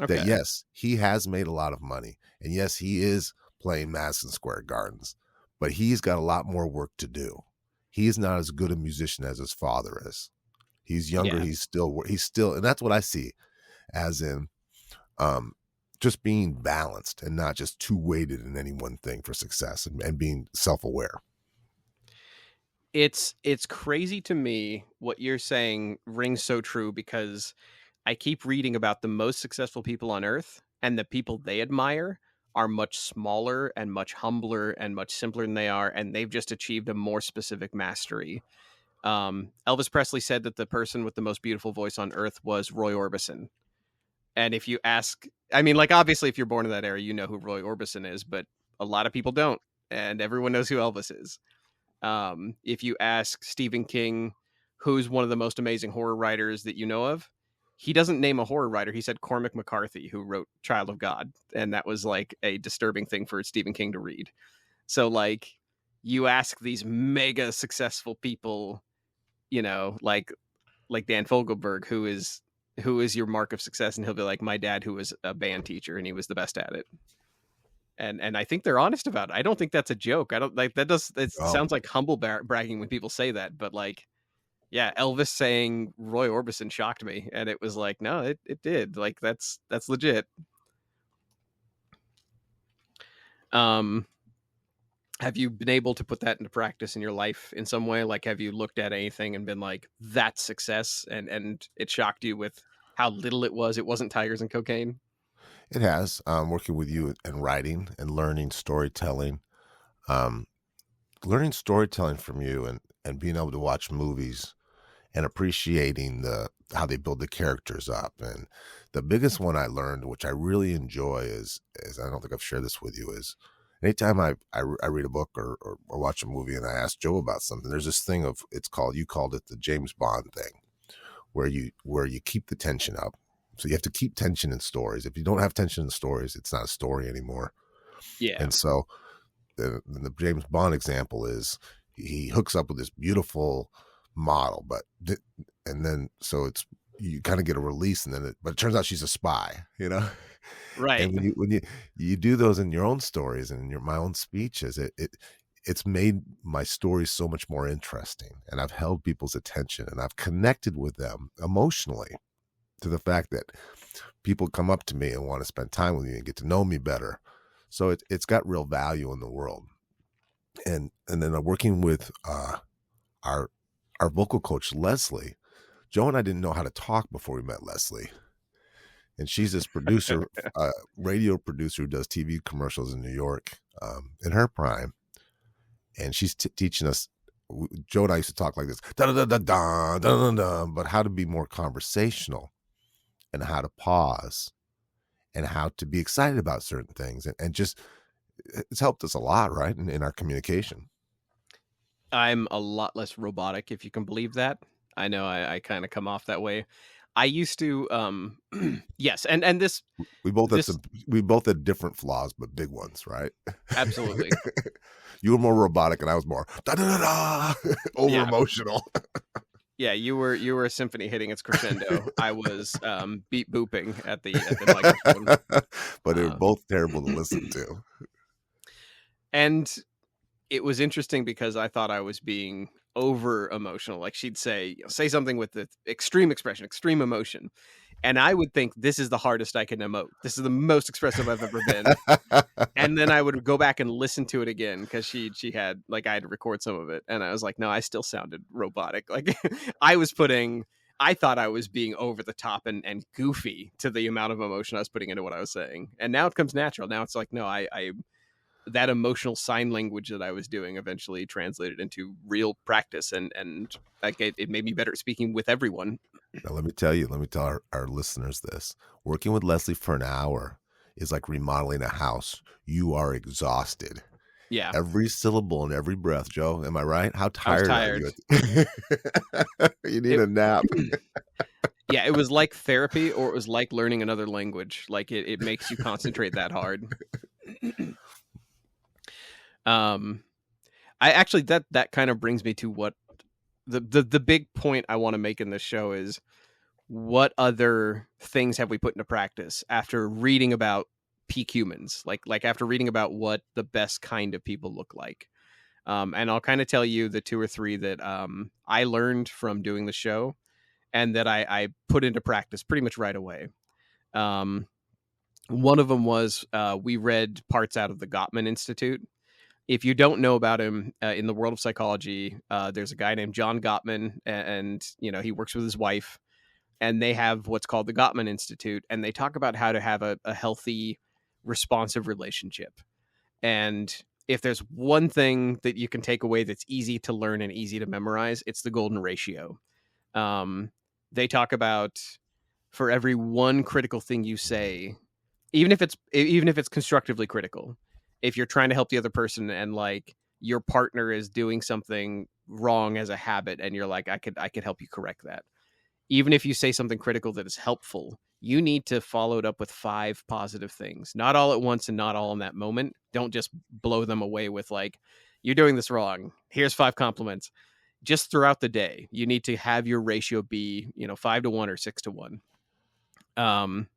That Okay. yes, he has made a lot of money. And yes, he is playing Madison Square Gardens. But he's got a lot more work to do. He is not as good a musician as his father is. He's younger. Yeah. He's still, and that's what I see as in just being balanced and not just too weighted in any one thing for success and being self-aware. It's crazy to me what you're saying rings so true because I keep reading about the most successful people on earth and the people they admire are much smaller and much humbler and much simpler than they are, and they've just achieved a more specific mastery. Elvis Presley said that the person with the most beautiful voice on earth was Roy Orbison. And if you ask, I mean, like, obviously, if you're born in that era, you know who Roy Orbison is, but a lot of people don't. And everyone knows who Elvis is. If you ask Stephen King, who's one of the most amazing horror writers that you know of, he doesn't name a horror writer. He said Cormac McCarthy, who wrote Child of God. And that was like a disturbing thing for Stephen King to read. So, like, you ask these mega successful people, you know, like Dan Fogelberg, who is your mark of success, and he'll be like, my dad, who was a band teacher and he was the best at it. And I think they're honest about it. I don't think that's a joke. I don't like that. It Oh, sounds like humble bragging when people say that, but like, yeah, Elvis saying Roy Orbison shocked me, and it was like, no, it did. Like that's legit. Um, have you been able to put that into practice in your life in some way? Like, have you looked at anything and been like, that's success, and it shocked you with how little it was? It wasn't tigers and cocaine. it has. Working with you and writing and learning storytelling. Um, Learning storytelling from you and being able to watch movies and appreciating how they build the characters up. And the biggest one I learned, which I really enjoy, is I don't think I've shared this with you, is anytime I read a book or watch a movie and I ask Joe about something, there's this thing of you called it the James Bond thing, where you keep the tension up. So you have to keep tension in stories. If you don't have tension in stories, it's not a story anymore. Yeah, And so the James Bond example is he hooks up with this beautiful model, and then so it's you kind of get a release, and then but it turns out she's a spy, you know. right. And when you do those in your own stories and in my own speeches, it's made my stories so much more interesting, and I've held people's attention, and I've connected with them emotionally to the fact that people come up to me and want to spend time with me and get to know me better. So it's got real value in the world. And then working with our our vocal coach Leslie. Joe and I didn't know how to talk before we met Leslie, and she's this producer, radio producer who does TV commercials in New York, in her prime, and she's teaching us. Joe and I used to talk like this, da da da da da da da, but how to be more conversational, and how to pause, and how to be excited about certain things, and just it's helped us a lot, right, in our communication. I'm a lot less robotic, if you can believe that. I know I kind of come off that way. I used to, yes, and this We both had this we both had different flaws, but big ones, right? absolutely, You were more robotic, and I was more da da da da over yeah, emotional. yeah. You were a symphony hitting its crescendo. I was beat booping at the microphone. But they were Uh, both terrible to listen to. and it was interesting because I thought I was being over emotional. Like she'd say, say something with the extreme expression, extreme emotion. And I would think this is the hardest I can emote. This is the most expressive I've ever been. And then I would go back and listen to it again because she had like I had to record some of it. And I was like, no, I still sounded robotic. Like I thought I was being over the top and goofy to the amount of emotion I was putting into what I was saying. And now it comes natural. Now it's like, no, I that emotional sign language that I was doing eventually translated into real practice, and like it made me better at speaking with everyone. Now, let me tell our listeners this. Working with Leslie for an hour is like remodeling a house. You are exhausted. Yeah, Every syllable and every breath, Joe. Am I right? How I was tired are tired. you? You need It, a nap. yeah, it was like therapy, or it was like learning another language. Like it makes you concentrate that hard. um, I actually that kind of brings me to what the big point I want to make in this show is what other things have we put into practice after reading about peak humans, like after reading about what the best kind of people look like. And I'll kind of tell you the two or three that I learned from doing the show and that I put into practice pretty much right away. um, One of them was we read parts out of the Gottman Institute. If you don't know about him in the world of psychology, there's a guy named John Gottman, and he works with his wife, and they have what's called the Gottman Institute, and they talk about how to have a healthy, responsive relationship. And if there's one thing that you can take away that's easy to learn and easy to memorize, it's the golden ratio. Um, they talk about for every one critical thing you say, even if it's constructively critical, if you're trying to help the other person and like your partner is doing something wrong as a habit, and you're like, I could help you correct that, even if you say something critical that is helpful, you need to follow it up with 5 positive things, not all at once and not all in that moment. Don't just blow them away with like, you're doing this wrong, here's 5 compliments. Just throughout the day you need to have your ratio be 5 to 1 or 6 to 1. um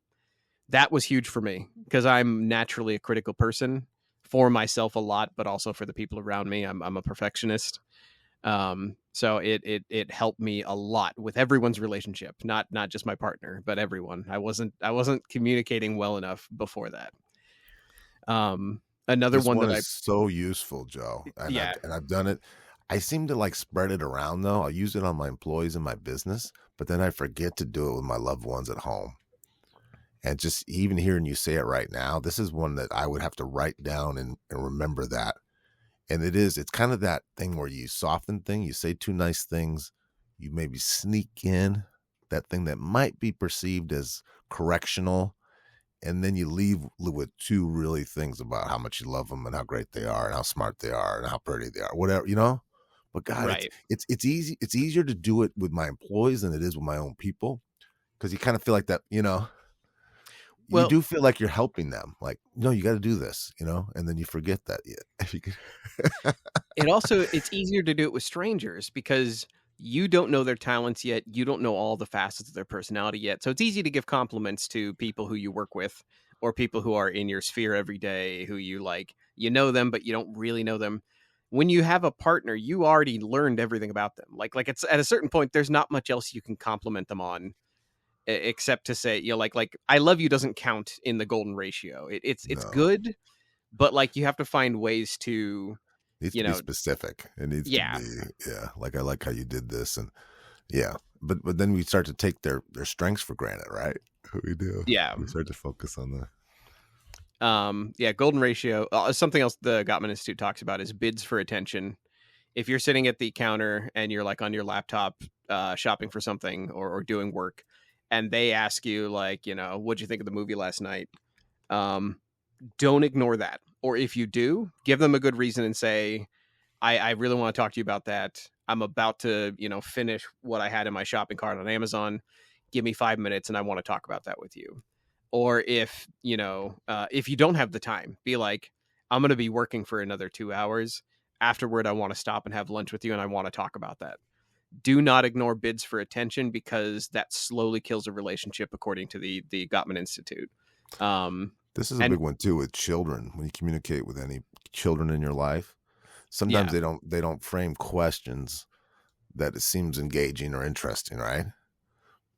that was huge for me because I'm naturally a critical person for myself a lot, but also for the people around me. I'm a perfectionist. So it helped me a lot with everyone's relationship, not just my partner, but everyone. I wasn't communicating well enough before that. Another This one one that is so useful, Joe, and yeah, I've done it. I seem to like spread it around though. I use it on my employees in my business, but then I forget to do it with my loved ones at home. And just even hearing you say it right now, this is one that I would have to write down and remember that. And it's kind of that thing where you soften things, you say 2 nice things, you maybe sneak in that thing that might be perceived as correctional, and then you leave with 2 really things about how much you love them and how great they are and how smart they are and how pretty they are, whatever. But God, right. it's easy. It's easier to do it with my employees than it is with my own people, because you kind of feel like that. You Well, do feel like you're helping them. Like, no, you got to do this, and then you forget that. Yeah. it's easier to do it with strangers because you don't know their talents yet. You don't know all the facets of their personality yet. So it's easy to give compliments to people who you work with or people who are in your sphere every day, who you like, them, but you don't really know them. When you have a partner, you already learned everything about them. Like it's at a certain point, there's not much else you can compliment them on except to say, like I love you doesn't count in the golden ratio. It's No. good, but like you have to find ways to needs you to be know, specific. It needs to yeah, be, yeah, like I like how you did this, and yeah, but then we start to take their strengths for granted, right? We do. yeah. We start to focus on the. Yeah, golden ratio. Something else the Gottman Institute talks about is bids for attention. If you're sitting at the counter and you're like on your laptop shopping for something or doing work, and they ask you like, what'd you think of the movie last night? Um, don't ignore that. Or if you do, give them a good reason and say, I really want to talk to you about that. I'm about to, finish what I had in my shopping cart on Amazon. Give me 5 minutes and I want to talk about that with you. Or if you don't have the time, be like, I'm going to be working for another 2 hours. Afterward, I want to stop and have lunch with you and I want to talk about that. Do not ignore bids for attention because that slowly kills a relationship, according to the Gottman Institute. This is a And big one too with children. When you communicate with any children in your life, sometimes yeah, they don't frame questions that it seems engaging or interesting, right?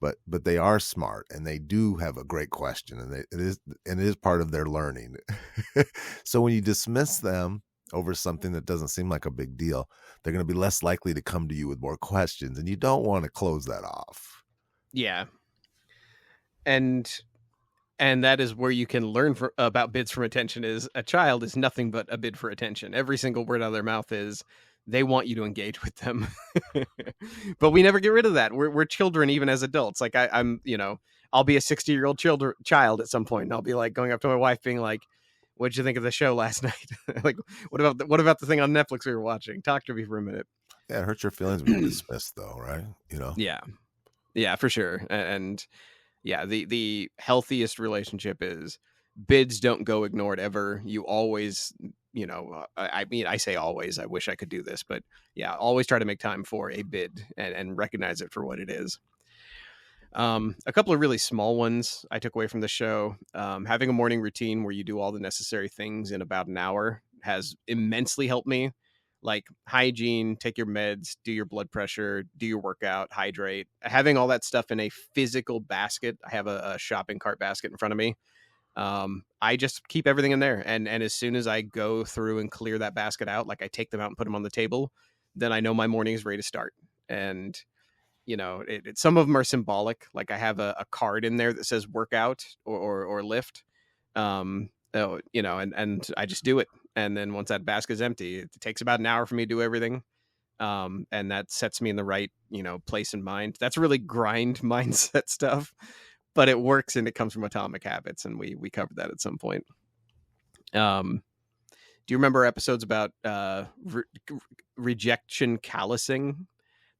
But they are smart and they do have a great question, and it is part of their learning. So when you dismiss them over something that doesn't seem like a big deal, they're going to be less likely to come to you with more questions, and you don't want to close that off. yeah. And that is where you can learn about bids from attention. Is a child is nothing but a bid for attention. Every single word out of their mouth is they want you to engage with them. But we never get rid of that. We're children even as adults. Like I'm I'll be a 60-year-old child at some point and I'll be like going up to my wife being like, what'd you think of the show last night? Like, what about the thing on Netflix we were watching? Talk to me for a minute. Yeah, it hurts your feelings when you're dismissed, though, right? Yeah, for sure. And yeah, the healthiest relationship is bids don't go ignored ever. You always, I mean, I say always. I wish I could do this, but yeah, always try to make time for a bid and recognize it for what it is. A couple of really small ones I took away from the show. Having a morning routine where you do all the necessary things in about an hour has immensely helped me. Like hygiene, take your meds, do your blood pressure, do your workout, hydrate. Having all that stuff in a physical basket. I have a shopping cart basket in front of me. I just keep everything in there. And as soon as I go through and clear that basket out, like I take them out and put them on the table, then I know my morning is ready to start. And some of them are symbolic. Like I have a card in there that says workout or lift. And I just do it. And then once that basket's empty, it takes about an hour for me to do everything. And that sets me in the right, place in mind. That's really grind mindset stuff, but it works and it comes from Atomic Habits. And we covered that at some point. Do you remember episodes about rejection callousing?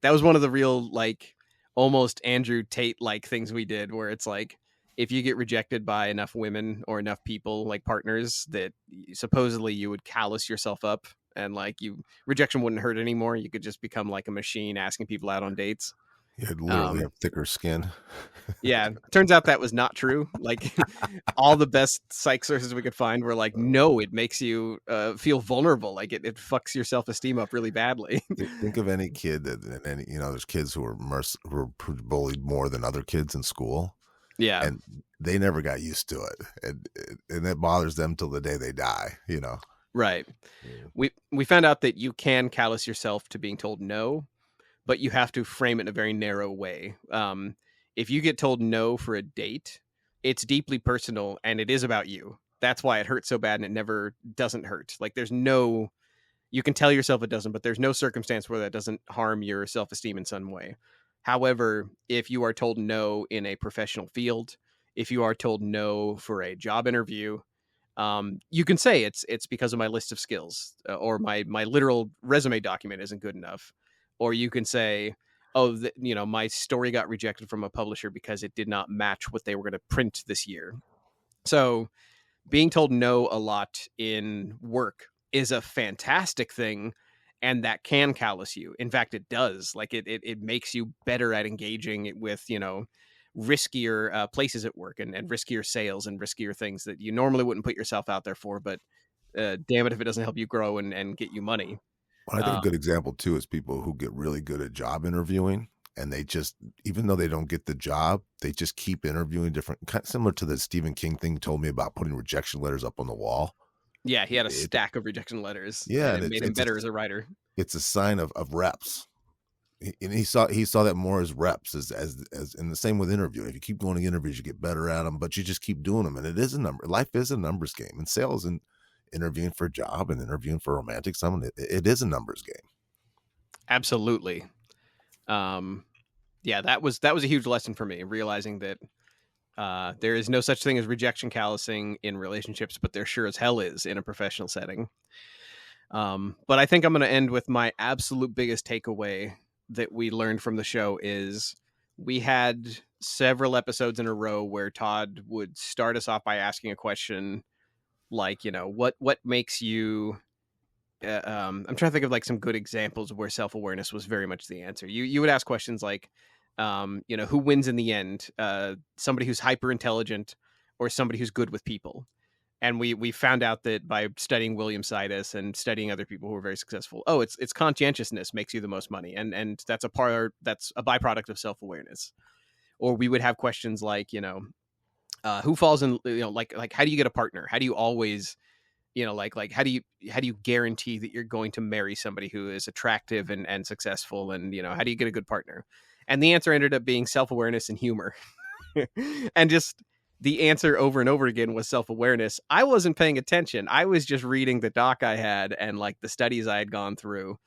That was one of the real, like, almost Andrew Tate like things we did, where it's like, if you get rejected by enough women or enough people, like partners, that supposedly you would callous yourself up and like rejection wouldn't hurt anymore. You could just become like a machine asking people out on dates. You'd literally have thicker skin. Yeah, turns out that was not true. Like all the best psych sources we could find were like, no, it makes you feel vulnerable. Like it fucks your self-esteem up really badly. Think of any kid that, and there's kids who were bullied more than other kids in school. Yeah. And they never got used to it. And it bothers them till the day they die, Right. Yeah. We found out that you can callous yourself to being told no, but you have to frame it in a very narrow way. If you get told no for a date, it's deeply personal and it is about you. That's why it hurts so bad and it never doesn't hurt. Like you can tell yourself it doesn't, but there's no circumstance where that doesn't harm your self-esteem in some way. However, if you are told no in a professional field, if you are told no for a job interview, you can say it's because of my list of skills or my literal resume document isn't good enough. Or you can say, oh, my story got rejected from a publisher because it did not match what they were going to print this year. So being told no a lot in work is a fantastic thing. And that can callous you. In fact, it does. Like it makes you better at engaging with, riskier places at work and riskier sales and riskier things that you normally wouldn't put yourself out there for. But damn it if it doesn't help you grow and get you money. Well, I think a good example too is people who get really good at job interviewing, and they just, even though they don't get the job, they just keep interviewing different, kind of similar to the Stephen King thing you told me about putting rejection letters up on the wall. Yeah, he had a It, stack of rejection letters, yeah, and and it made him better as a writer. it's a sign of reps. And he saw that more as reps, as and the same with interviewing. If you keep going to interviews, you get better at them, but you just keep doing them. And it is a number. Life is a numbers game, and sales and interviewing for a job and interviewing for romantic someone, it is a numbers game. Absolutely. Yeah, that was a huge lesson for me, realizing that there is no such thing as rejection callousing in relationships, but there sure as hell is in a professional setting. But I think I'm going to end with my absolute biggest takeaway that we learned from the show is we had several episodes in a row where Todd would start us off by asking a question like, what makes you I'm trying to think of like some good examples of where self-awareness was very much the answer. You would ask questions like, who wins in the end? Somebody who's hyper intelligent or somebody who's good with people. And we found out that by studying William Sidis and studying other people who were very successful, it's conscientiousness makes you the most money, and that's a byproduct of self-awareness. Or we would have questions like, who falls in, like how do you get a partner? How do you always, like how do you guarantee that you're going to marry somebody who is attractive and successful, and how do you get a good partner? And the answer ended up being self-awareness and humor. And just the answer over and over again was self-awareness. I wasn't paying attention. I was just reading the doc I had and like the studies I had gone through.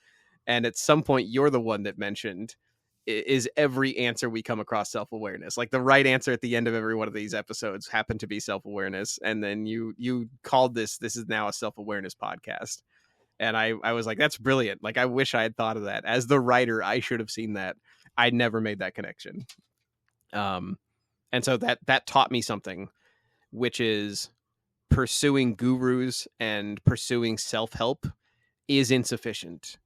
And at some point, you're the one that mentioned, is every answer we come across self-awareness? Like the right answer at the end of every one of these episodes happened to be self-awareness. And then you called this is now a self-awareness podcast. And I was like, that's brilliant. Like, I wish I had thought of that. As the writer, I should have seen that. I never made that connection. And so that taught me something, which is pursuing gurus and pursuing self-help is insufficient.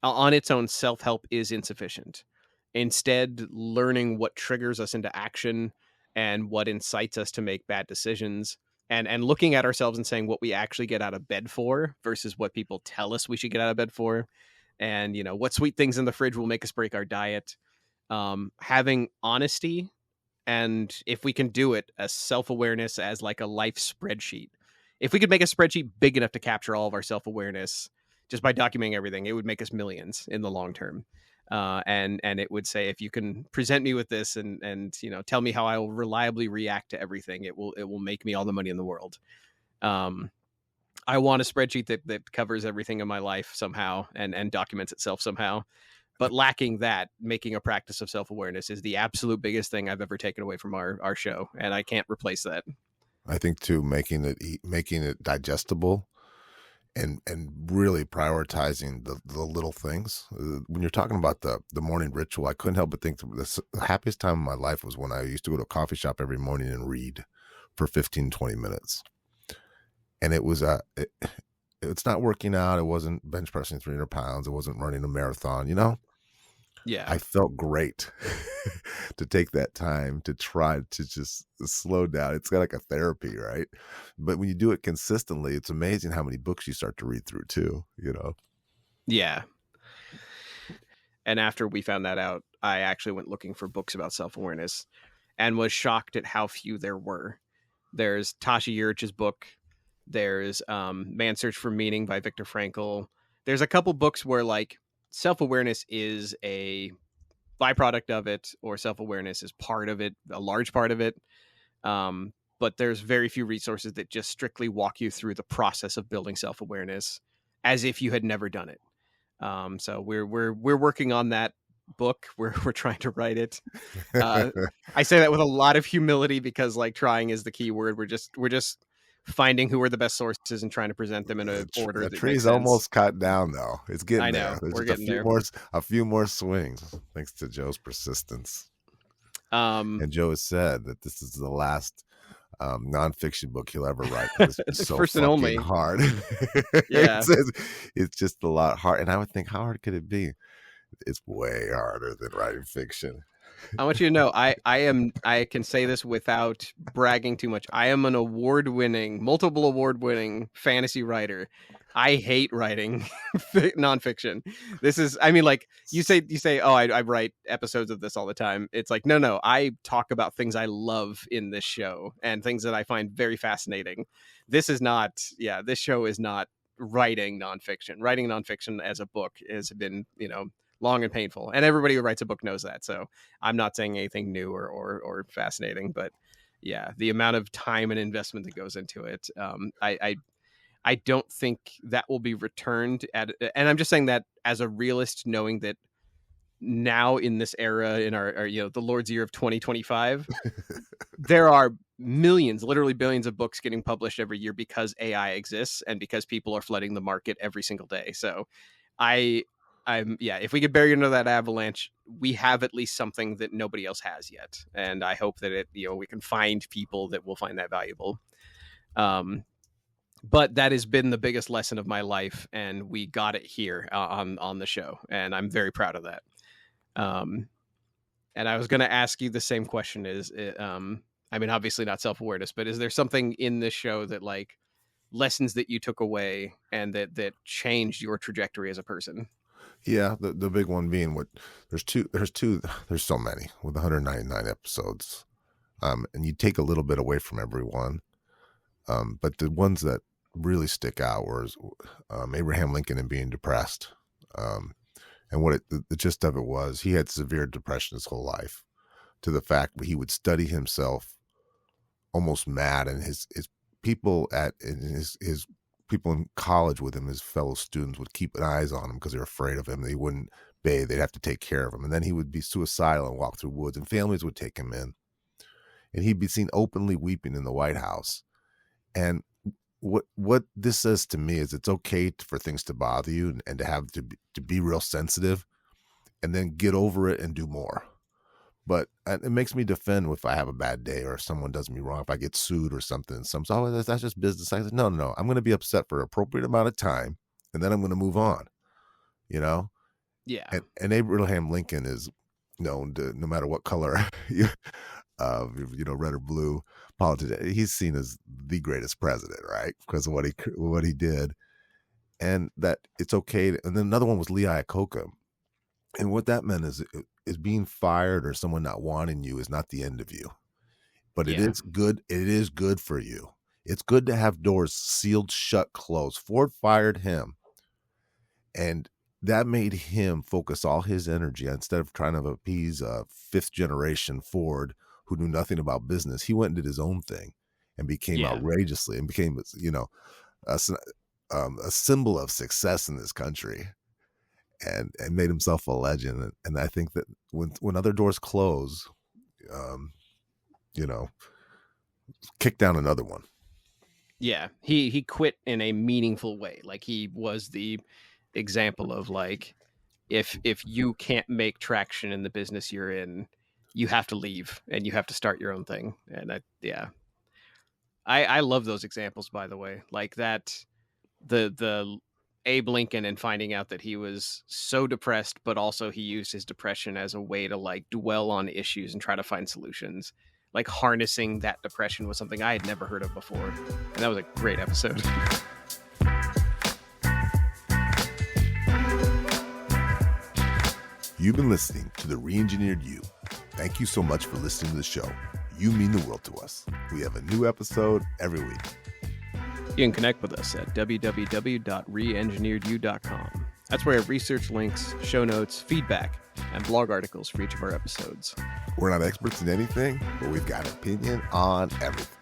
On its own, self-help is insufficient. Instead, learning what triggers us into action and what incites us to make bad decisions, and looking at ourselves and saying what we actually get out of bed for versus what people tell us we should get out of bed for, and what sweet things in the fridge will make us break our diet. Having honesty, and if we can do it, a self-awareness as like a life spreadsheet. If we could make a spreadsheet big enough to capture all of our self-awareness just by documenting everything, it would make us millions in the long term. And it would say, if you can present me with this and tell me how I will reliably react to everything, it will make me all the money in the world. I want a spreadsheet that covers everything in my life somehow and documents itself somehow. But lacking that, making a practice of self-awareness is the absolute biggest thing I've ever taken away from our show, and I can't replace that. I think too, making it digestible, and really prioritizing the little things. When you're talking about the morning ritual, I couldn't help but think the happiest time of my life was when I used to go to a coffee shop every morning and read for 15-20 minutes. And it was it's not working out. It wasn't bench pressing 300 pounds. It wasn't running a marathon, Yeah. I felt great to take that time to try to just slow down. It's like a therapy, right? But when you do it consistently, it's amazing how many books you start to read through too, Yeah. And after we found that out, I actually went looking for books about self-awareness and was shocked at how few there were. There's Tasha Urich's book. There's Man's Search for Meaning by Viktor Frankl. There's a couple books where like self-awareness is a byproduct of it, or self-awareness is part of it, a large part of it. But there's very few resources that just strictly walk you through the process of building self-awareness as if you had never done it. So we're working on that book. We're trying to write it. I say that with a lot of humility because like trying is the key word. We're just finding who are the best sources and trying to present them in an order that tree's makes sense. almost cut down though. It's getting there. There's we're getting there. A few more swings thanks to Joe's persistence. And Joe has said that this is the last nonfiction book he'll ever write. It's so first and fucking only hard. Yeah. It's just a lot hard. And I would think, how hard could it be? It's way harder than writing fiction. I want you to know, I can say this without bragging too much. I am an multiple award-winning fantasy writer. I hate writing nonfiction. This is, I mean, like you say, oh, I write episodes of this all the time. It's like, no, I talk about things I love in this show and things that I find very fascinating. This is not, this show is not writing nonfiction. Writing nonfiction as a book has been, long and painful. And everybody who writes a book knows that. So I'm not saying anything new or fascinating, but yeah, the amount of time and investment that goes into it, I don't think that will be returned and I'm just saying that as a realist, knowing that now in this era, in our the Lord's year of 2025, there are millions, literally billions of books getting published every year because AI exists and because people are flooding the market every single day. So if we get buried under that avalanche, we have at least something that nobody else has yet. And I hope that we can find people that will find that valuable. But that has been the biggest lesson of my life, and we got it here on the show, and I'm very proud of that. And I was going to ask you the same question: obviously not self-awareness, but is there something in this show that like lessons that you took away and that changed your trajectory as a person? Yeah, the big one being there's so many with 199 episodes, and you take a little bit away from everyone, but the ones that really stick out was Abraham Lincoln and being depressed, and what the gist of it was, he had severe depression his whole life, to the fact that he would study himself almost mad, and his people his people in college with him, his fellow students, would keep eyes on him because they were afraid of him. They wouldn't bathe; they'd have to take care of him, and then he would be suicidal and walk through woods, and families would take him in, and he'd be seen openly weeping in the White House. And what this says to me is it's okay for things to bother you and to have to be real sensitive, and then get over it and do more. But it makes me defend if I have a bad day or if someone does me wrong, if I get sued or something. That's just business. I said, no, I'm going to be upset for an appropriate amount of time, and then I'm going to move on. Yeah. And Abraham Lincoln is known to, no matter what color, red or blue politics, he's seen as the greatest president, right? Because of what he did, and that it's okay. And then another one was Lee Iacocca, and what that meant is being fired or someone not wanting you is not the end of you, but it is good. It is good for you. It's good to have doors sealed shut, closed. Ford fired him, and that made him focus all his energy, instead of trying to appease a fifth generation Ford who knew nothing about business. He went and did his own thing and became outrageously, and became, a symbol of success in this country, and made himself a legend. And I think that when other doors close, kick down another one. Yeah. He quit in a meaningful way. Like, he was the example of, like, if you can't make traction in the business you're in, you have to leave and you have to start your own thing. And I love those examples, by the way, like that, the Abe Lincoln, and finding out that he was so depressed, but also he used his depression as a way to like dwell on issues and try to find solutions. Like, harnessing that depression was something I had never heard of before. And that was a great episode. You've been listening to The Re-Engineered You. Thank you so much for listening to the show. You mean the world to us. We have a new episode every week. You can connect with us at www.reengineeredyou.com. That's where I have research links, show notes, feedback, and blog articles for each of our episodes. We're not experts in anything, but we've got an opinion on everything.